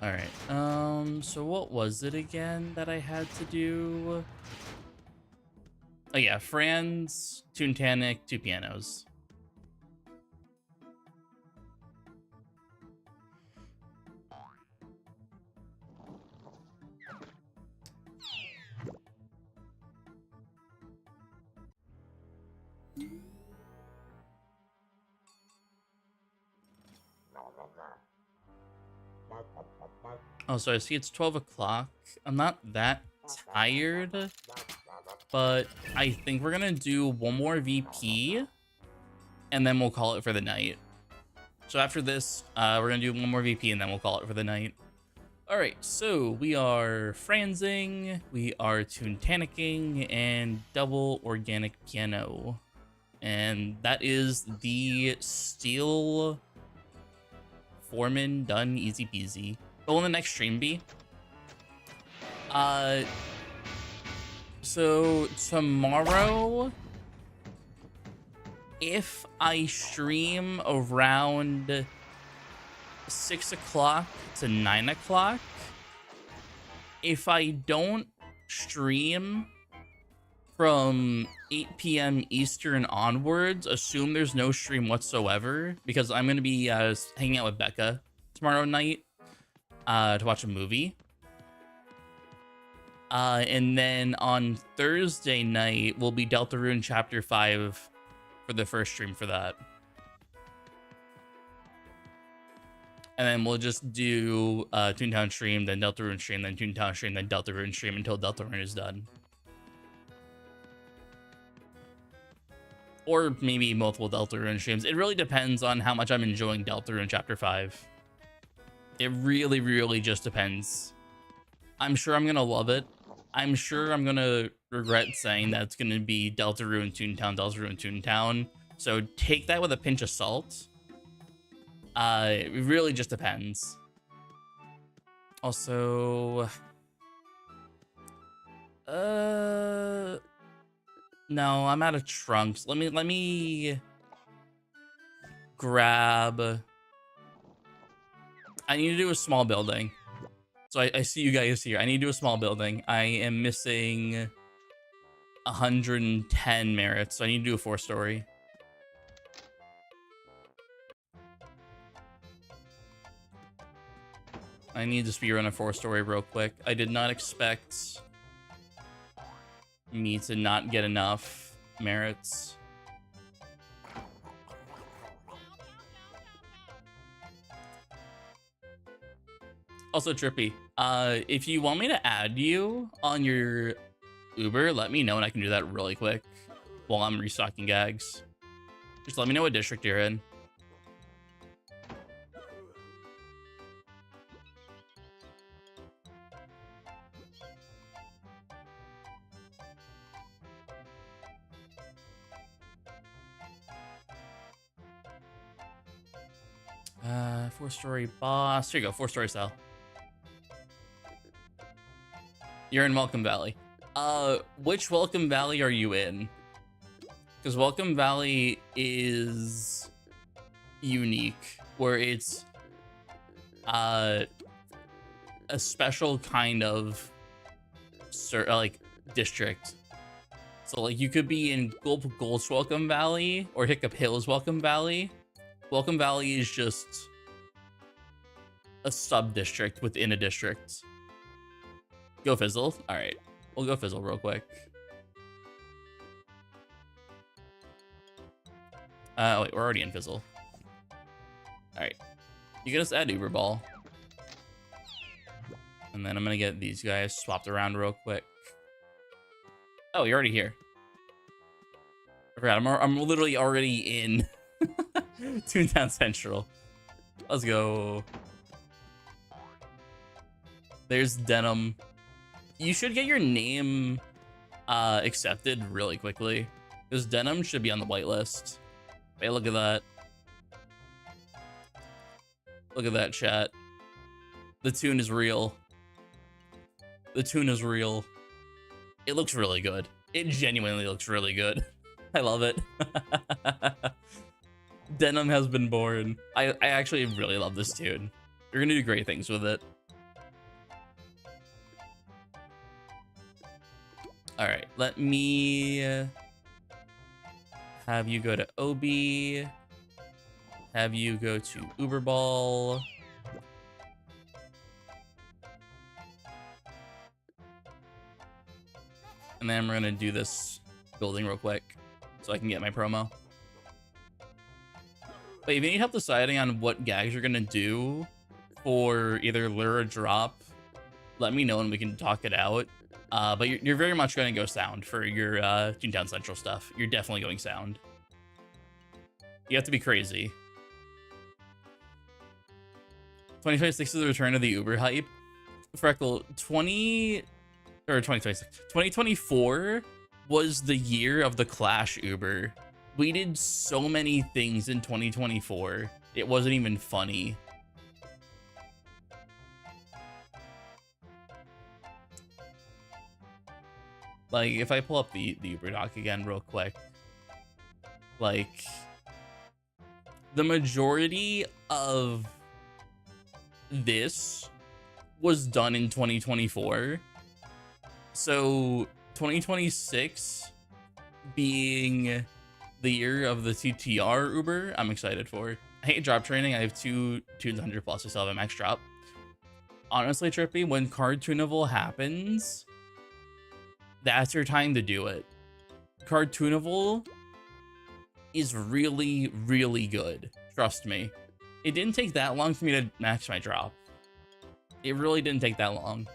All right. So what was it again that I had to do? Oh yeah, Franz, Toontanic, 2 pianos. Oh, so I see it's 12 o'clock. I'm not that tired, but I think we're gonna do one more VP, and then we'll call it for the night. So after this, we're gonna do one more VP, and then we'll call it for the night. All right, so we are Franzing, we are Toontanicking, and double organic piano. And that is the steel foreman done, easy peasy. What will the next stream be? So tomorrow, if I stream around 6 o'clock to 9 o'clock, if I don't stream from 8 p.m. Eastern onwards, assume there's no stream whatsoever, because I'm going to be hanging out with Becca tomorrow night to watch a movie. And then on Thursday night, will be Deltarune Chapter 5 for the first stream for that. And then we'll just do Toontown stream, then Deltarune stream, then Toontown stream, then Deltarune stream until Deltarune is done. Or maybe multiple Deltarune streams. It really depends on how much I'm enjoying Deltarune Chapter 5. It really, really just depends. I'm sure I'm going to love it. I'm sure I'm going to regret saying that it's going to be Deltarune Toontown, Deltarune Toontown. So take that with a pinch of salt. It really just depends. Also, no, I'm out of trunks. Let me grab. I need to do a small building. So I see you guys here. I need to do a small building. I am missing 110 merits, so I need to do a 4-story. I need to speedrun a 4-story real quick. I did not expect me to not get enough merits. Also, Trippy, if you want me to add you on your Uber, let me know and I can do that really quick while I'm restocking gags. Just let me know what district you're in. Four-story boss. Here you go, 4-story cell. You're in Welcome Valley. Which Welcome Valley are you in? Because Welcome Valley is unique, where it's a special kind of like district. So like you could be in Gulp Gulch Welcome Valley or Hiccup Hills Welcome Valley. Welcome Valley is just a sub-district within a district. Go Fizzle. All right, we'll go Fizzle real quick. Wait, we're already in Fizzle. All right, you can just add Uber Ball. And then I'm gonna get these guys swapped around real quick. Oh, you're already here. I forgot, I'm literally already in Toontown Central. Let's go. There's Denim. You should get your name accepted really quickly, because Denim should be on the whitelist. Hey, look at that. Look at that, chat. The tune is real. The tune is real. It looks really good. It genuinely looks really good. I love it. Denim has been born. I actually really love this tune. You're gonna do great things with it. All right, let me have you go to Obi. Have you go to Uber Ball. And then we're gonna do this building real quick so I can get my promo. But if you need help deciding on what gags you're gonna do for either lure or drop, let me know and we can talk it out. But you're very much going to go sound for your Toontown Central stuff. You're definitely going sound. You have to be crazy. 2026 is the return of the Uber hype. Freckle, 2024 was the year of the Clash Uber. We did so many things in 2024. It wasn't even funny. Like, if I pull up the Uber doc again real quick, like, the majority of this was done in 2024. So 2026 being the year of the TTR Uber, I'm excited for. I hate drop training. I have 2 tunes 100 plus. I still have a max drop. Honestly, Trippy, when card tunable happens, that's your time to do it. Card tunable is really, really good. Trust me. It didn't take that long for me to max my drop. It really didn't take that long.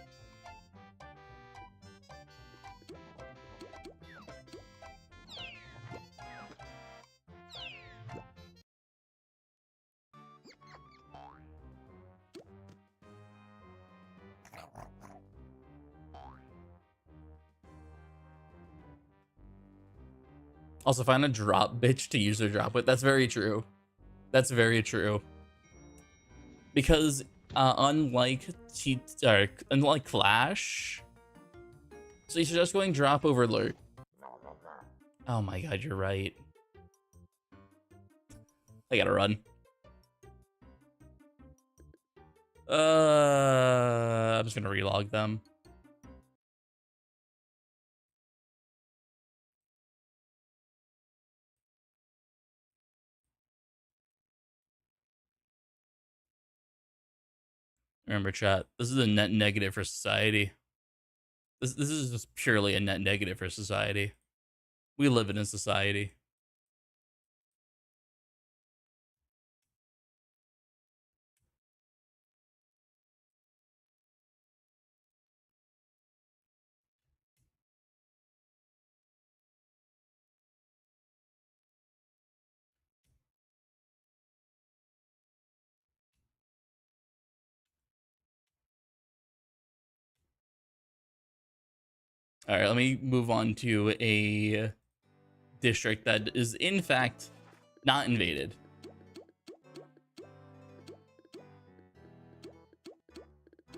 Also, find a drop bitch to use their drop with. That's very true. That's very true. Because unlike Clash, so you suggest going drop over lurk. Oh my god, you're right. I gotta run. I'm just gonna relog them. Remember, chat, this is a net negative for society. This is just purely a net negative for society. We live in a society. All right, let me move on to a district that is in fact not invaded.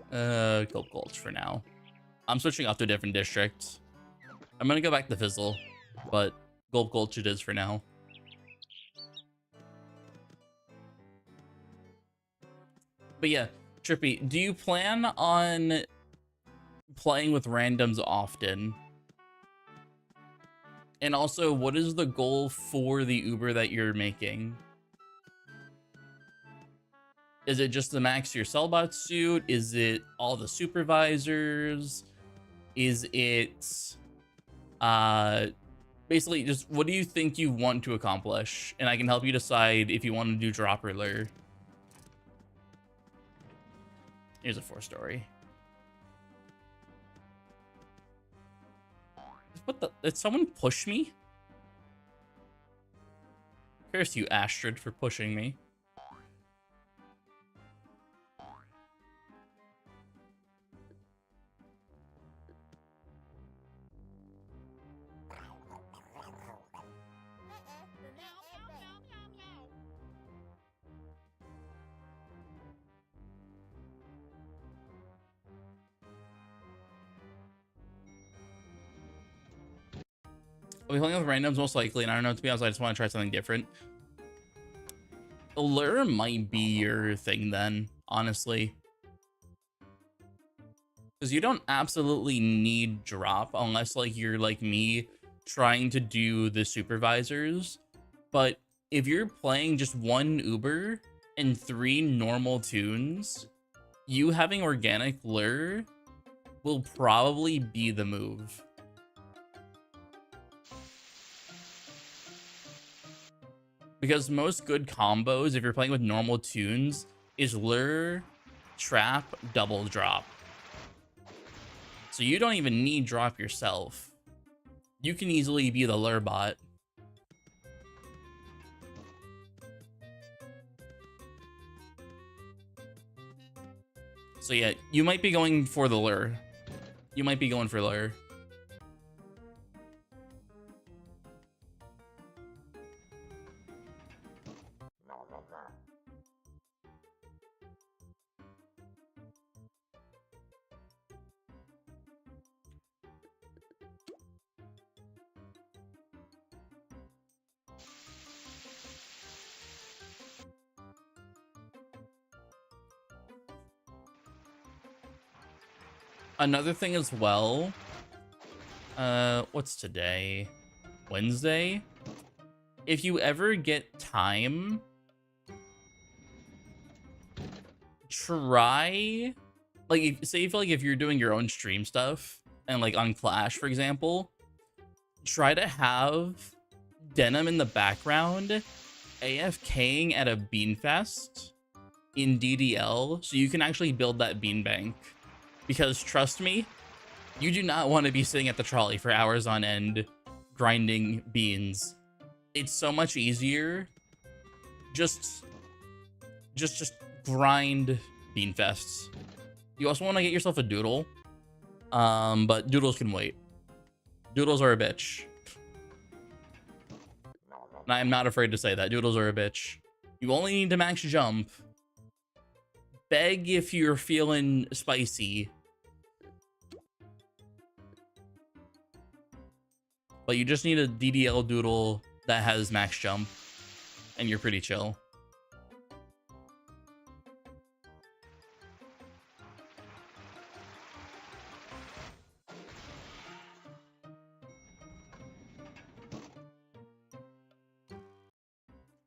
Gold Gulch for now. I'm switching off to a different district. I'm gonna go back to Fizzle, but Gold Gulch it is for now. But yeah, Trippy, do you plan on playing with randoms often? And also, what is the goal for the Uber that you're making? Is it just to max your Cellbot suit? Is it all the supervisors? Is it basically just what do you think you want to accomplish? And I can help you decide if you want to do drop or lure. Here's a 4-story. What the? Did someone push me? Curse you, Astrid, for pushing me. I'll be playing with randoms most likely, and I don't know, to be honest, I just want to try something different. Lure might be your thing then, honestly. Because you don't absolutely need drop unless like you're like me trying to do the supervisors. But if you're playing just 1 Uber and 3 normal tunes, you having organic lure will probably be the move. Because most good combos, if you're playing with normal tunes, is lure, trap, double drop. So you don't even need drop yourself. You can easily be the lure bot. So yeah, you might be going for the lure. You might be going for lure. Another thing as well, what's today? Wednesday? If you ever get time, try, like, if you're doing your own stream stuff, and like on Clash, for example, try to have Denim in the background AFKing at a bean fest in DDL so you can actually build that bean bank. Because trust me, you do not want to be sitting at the trolley for hours on end grinding beans. It's so much easier. Just grind bean fests. You also want to get yourself a doodle. But doodles can wait. Doodles are a bitch. And I am not afraid to say that. Doodles are a bitch. You only need to max jump. Beg if you're feeling spicy. But you just need a DDL doodle that has max jump. And you're pretty chill.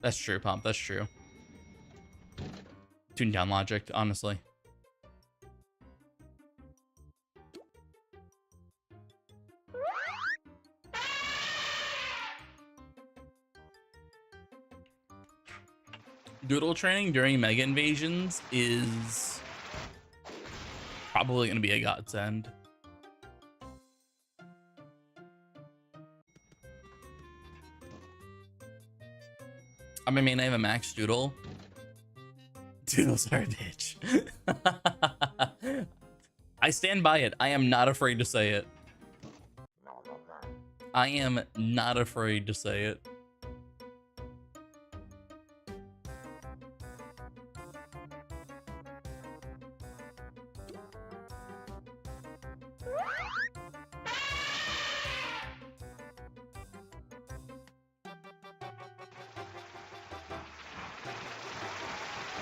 That's true, Pomp. That's true. Tune down logic, honestly. Doodle training during mega invasions is probably going to be a godsend. I mean, I have a max doodle. Doodles are a bitch. I stand by it. I am not afraid to say it. I am not afraid to say it.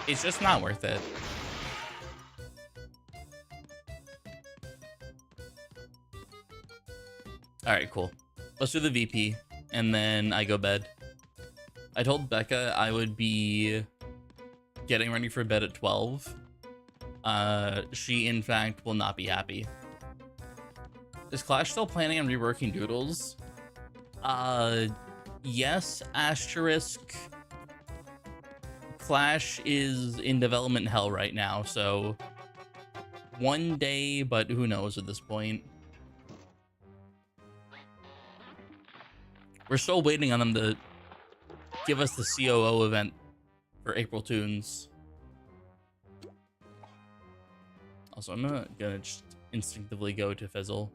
It's just not worth it. All right, cool. Let's do the VP, and then I go bed. I told Becca I would be getting ready for bed at 12. She, in fact, will not be happy. Is Clash still planning on reworking Doodles? Yes, asterisk. Clash is in development hell right now, so one day, but who knows at this point. We're still waiting on them to give us the COO event for April Tunes. Also, I'm not gonna just instinctively go to Fizzle.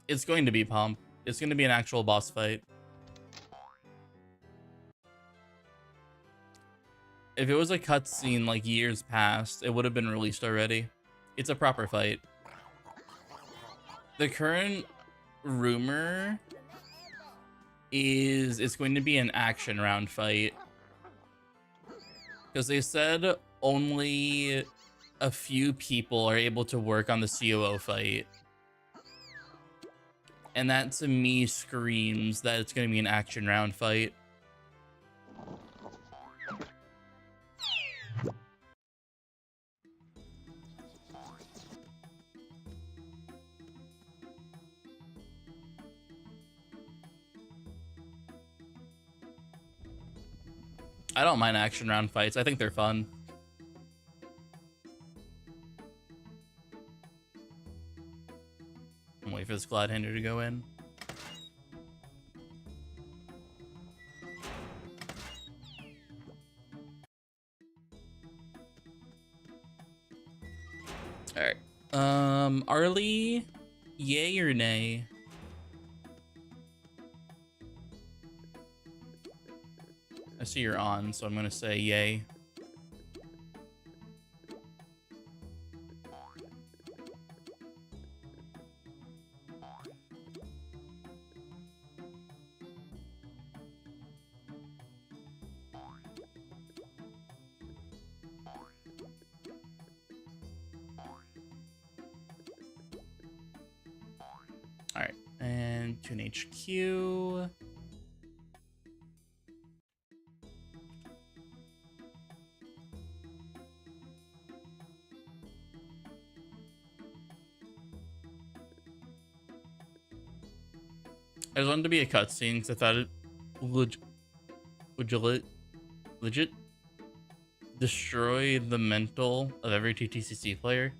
It's going to be Pomp. It's going to be an actual boss fight. If it was a cutscene like years past, it would have been released already. It's a proper fight. The current rumor is it's going to be an action round fight. Because they said only a few people are able to work on the COO fight. And that to me screams that it's going to be an action round fight. I don't mind action round fights. I think they're fun. I'm waiting for this Glide Hander to go in. Alright. Arlie, yay or nay? I see you're on, so I'm gonna say yay. Alright, and Tune HQ. I just wanted to be a cutscene because I thought it would legit destroy the mental of every TTCC player.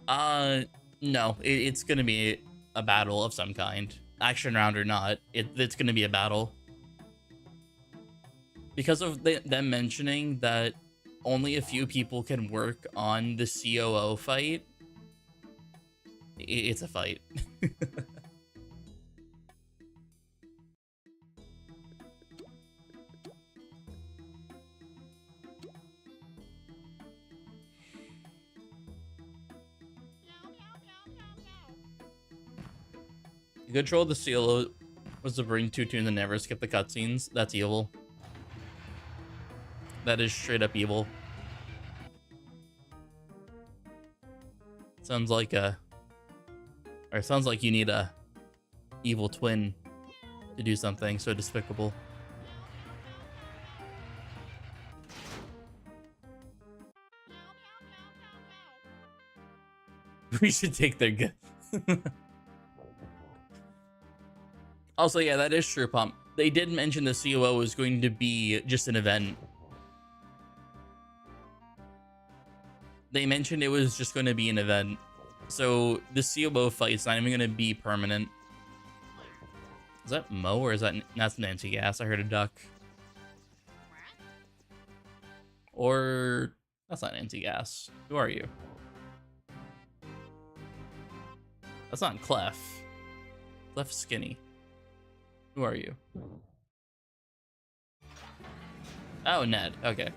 No, it's gonna be a battle of some kind, action round or not. It's gonna be a battle because of them mentioning that only a few people can work on the COO fight. It's a fight. The control of the CLO was to bring two tunes and never skip the cutscenes. That's evil. That is straight up evil. Sounds like sounds like you need a evil twin to do something so despicable. We should take their good. Also, yeah, that is true, Pump. They did mention the COO was going to be just an event. They mentioned it was just going to be an event. So the COO fight's not even going to be permanent. Is that Mo or is that... That's Nancy Gas. I heard a duck. Or... That's not Nancy Gas. Who are you? That's not Clef. Clef Skinny. Who are you? Oh, Ned. Okay.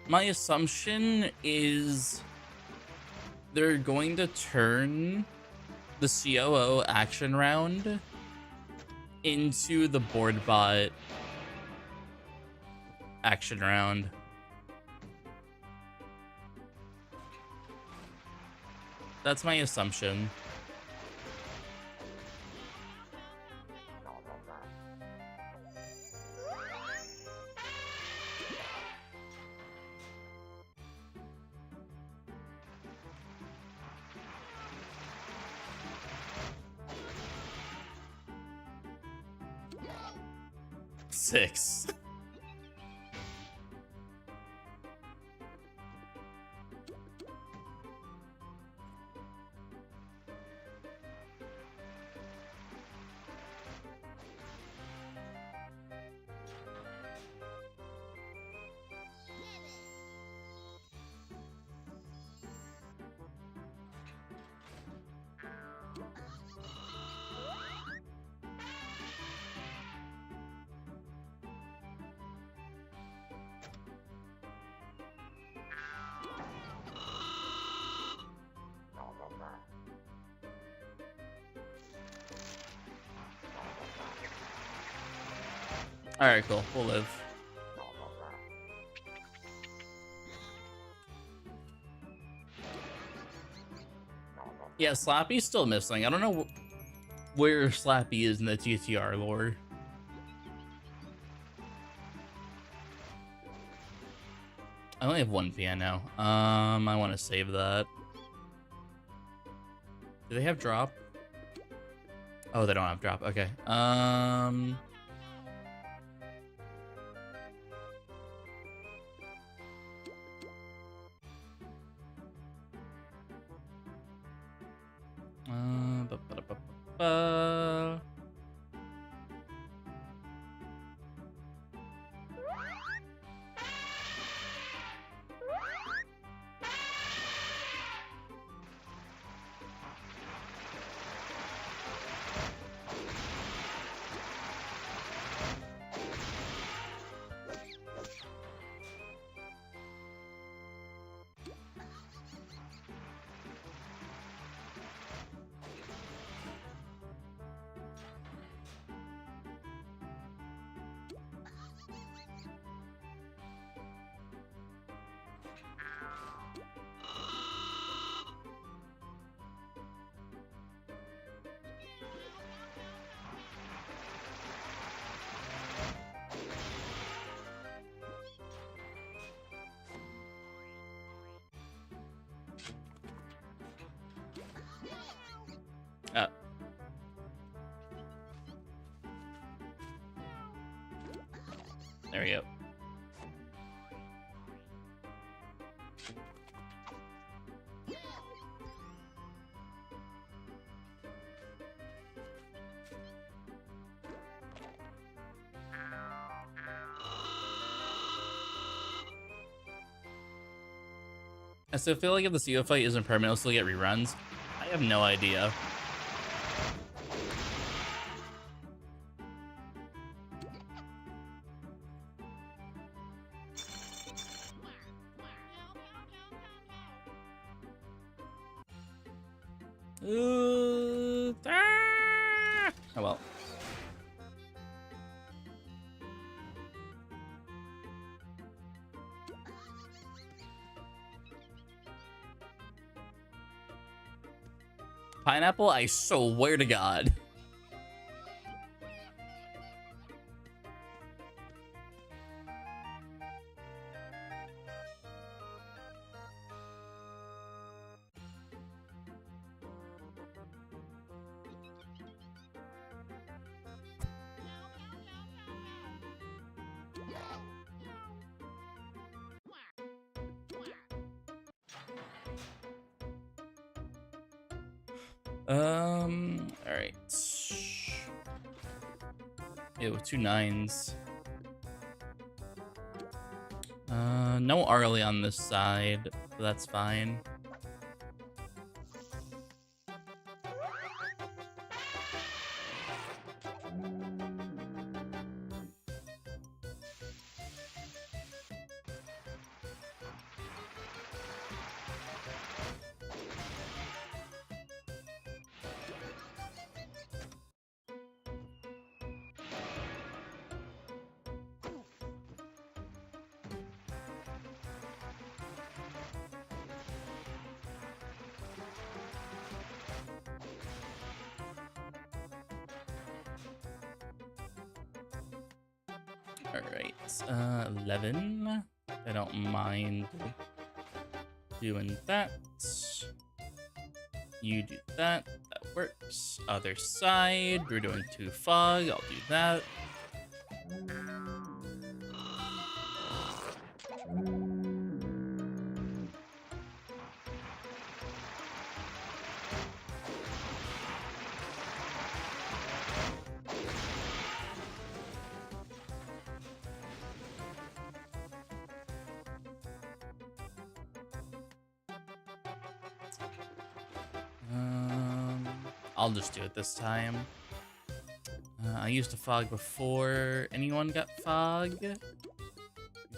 My assumption is they're going to turn the COO action round into the board bot action round. That's my assumption. Six. All right, cool. We'll live. Yeah, Slappy's still missing. I don't know where Slappy is in the TTR lore. I only have one piano. I want to save that. Do they have drop? Oh, they don't have drop. Okay. Ba, ba, ba, ba, ba. Oh. There we go. I still feel like if the CO fight isn't permanent, it'll still get reruns. I have no idea. Oh well. Pineapple, I swear to God. All right. Ew, 2 9s. No Arlie on this side, so that's fine. All right, 11. I don't mind doing that. You do that. That works. Other side, we're doing 2 fog. I'll do that. I'll just do it this time. I used to fog before. Anyone got fog? You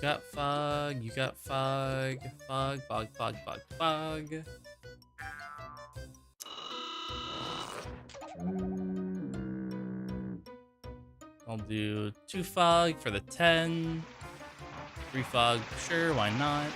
got fog. You got fog. Fog, fog, fog, fog, fog. I'll do 2 fog for the 10. 3 fog, sure, why not?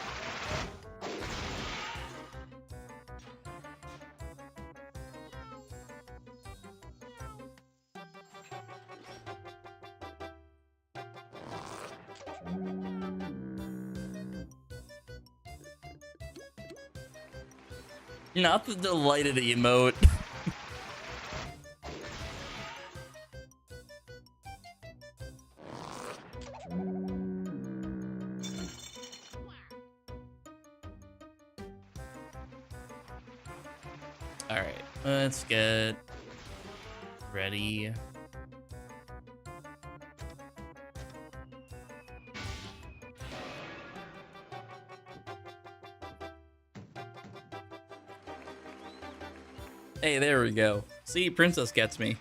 Not the delighted emote. All right, let's get ready. Hey, there we go. See, Princess gets me.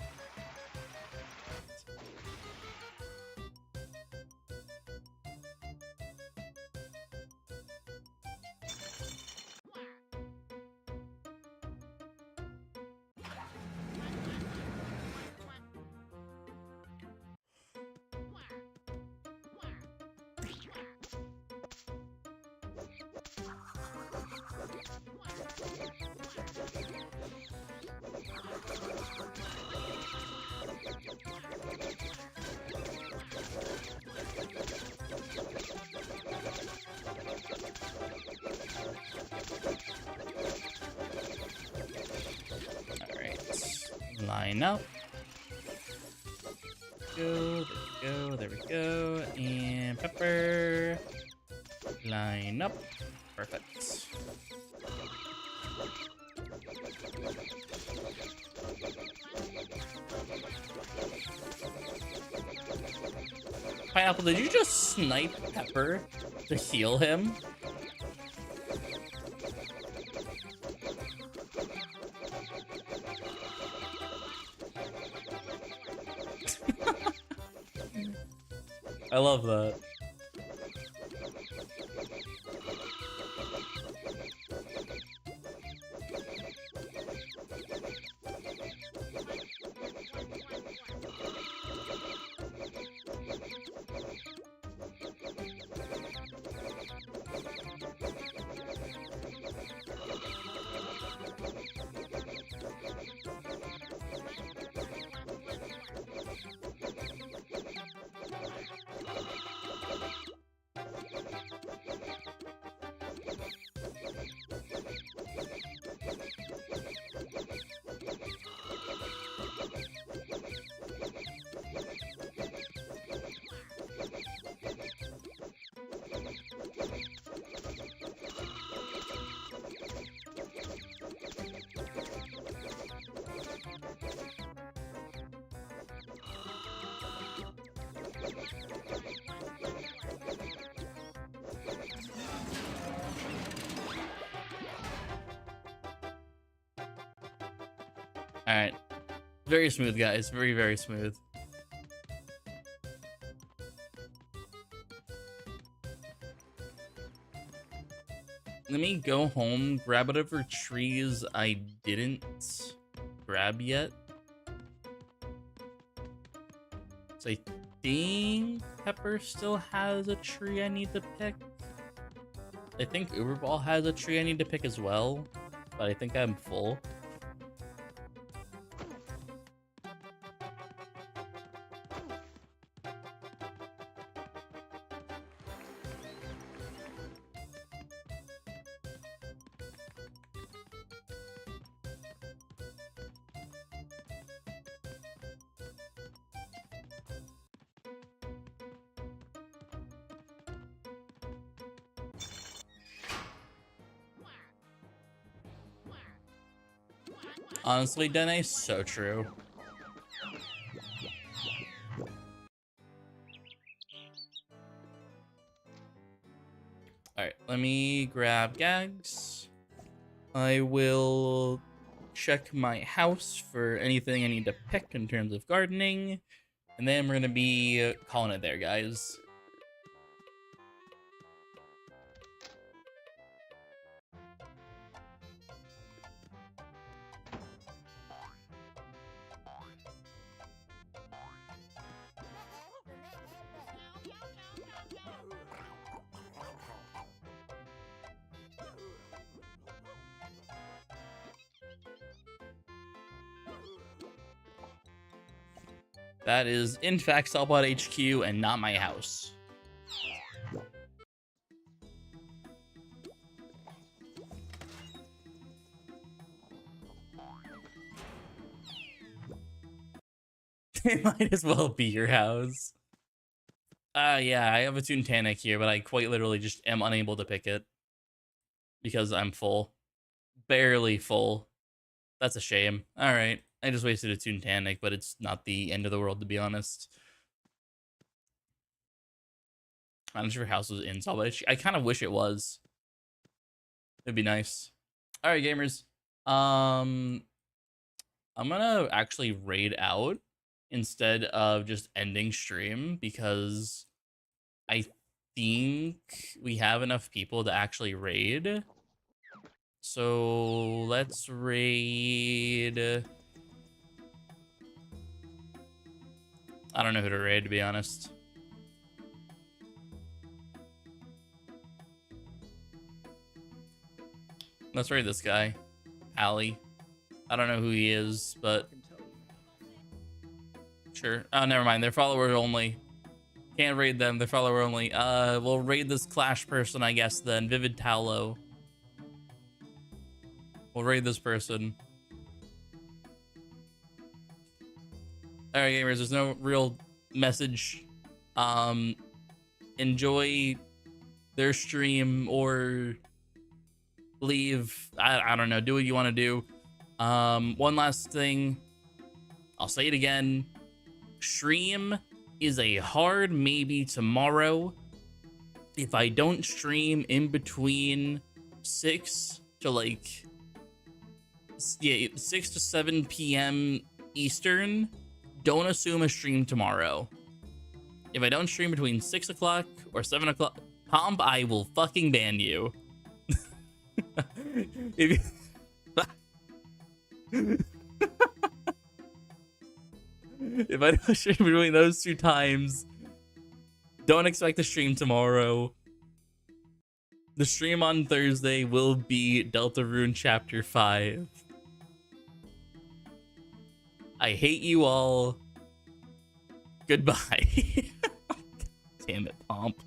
Line up. There we go. And pepper. Line up. Perfect. Pineapple, did you just snipe Pepper to heal him? I love that. All right. Very smooth, guys. Very, very smooth. Let me go home, grab whatever trees I didn't grab yet. So I think Pepper still has a tree I need to pick. I think Uberball has a tree I need to pick as well, but I think I'm full. Honestly, Dene, so true. Alright, let me grab Gags. I will check my house for anything I need to pick in terms of gardening. And then we're going to be calling it there, guys. That is, in fact, Cellbot HQ and not my house. It might as well be your house. Yeah, I have a Tunic here, but I quite literally just am unable to pick it. Because I'm full. Barely full. That's a shame. Alright. I just wasted a Tunic, but it's not the end of the world, to be honest. I'm not sure if your house was installed, but I kind of wish it was. It'd be nice. Alright, gamers. I'm gonna actually raid out instead of just ending stream because I think we have enough people to actually raid. So let's raid. I don't know who to raid, to be honest. Let's raid this guy, Ali. I don't know who he is, but sure. Oh, never mind. They're follower only. Can't raid them. They're follower only. We'll raid this Clash person, I guess, then. Vivid Tallow. We'll raid this person. Alright, gamers, there's no real message. Enjoy their stream or leave. I don't know. Do what you want to do. One last thing. I'll say it again. Stream is a hard maybe tomorrow. If I don't stream in between 6 to like 6 to 7 p.m. Eastern, don't assume a stream tomorrow. If I don't stream between 6 o'clock or 7 o'clock, Pomp, I will fucking ban you. If if I don't stream between those two times, don't expect the stream tomorrow. The stream on Thursday will be Deltarune Chapter 5. I hate you all. Goodbye. Damn it, Pomp.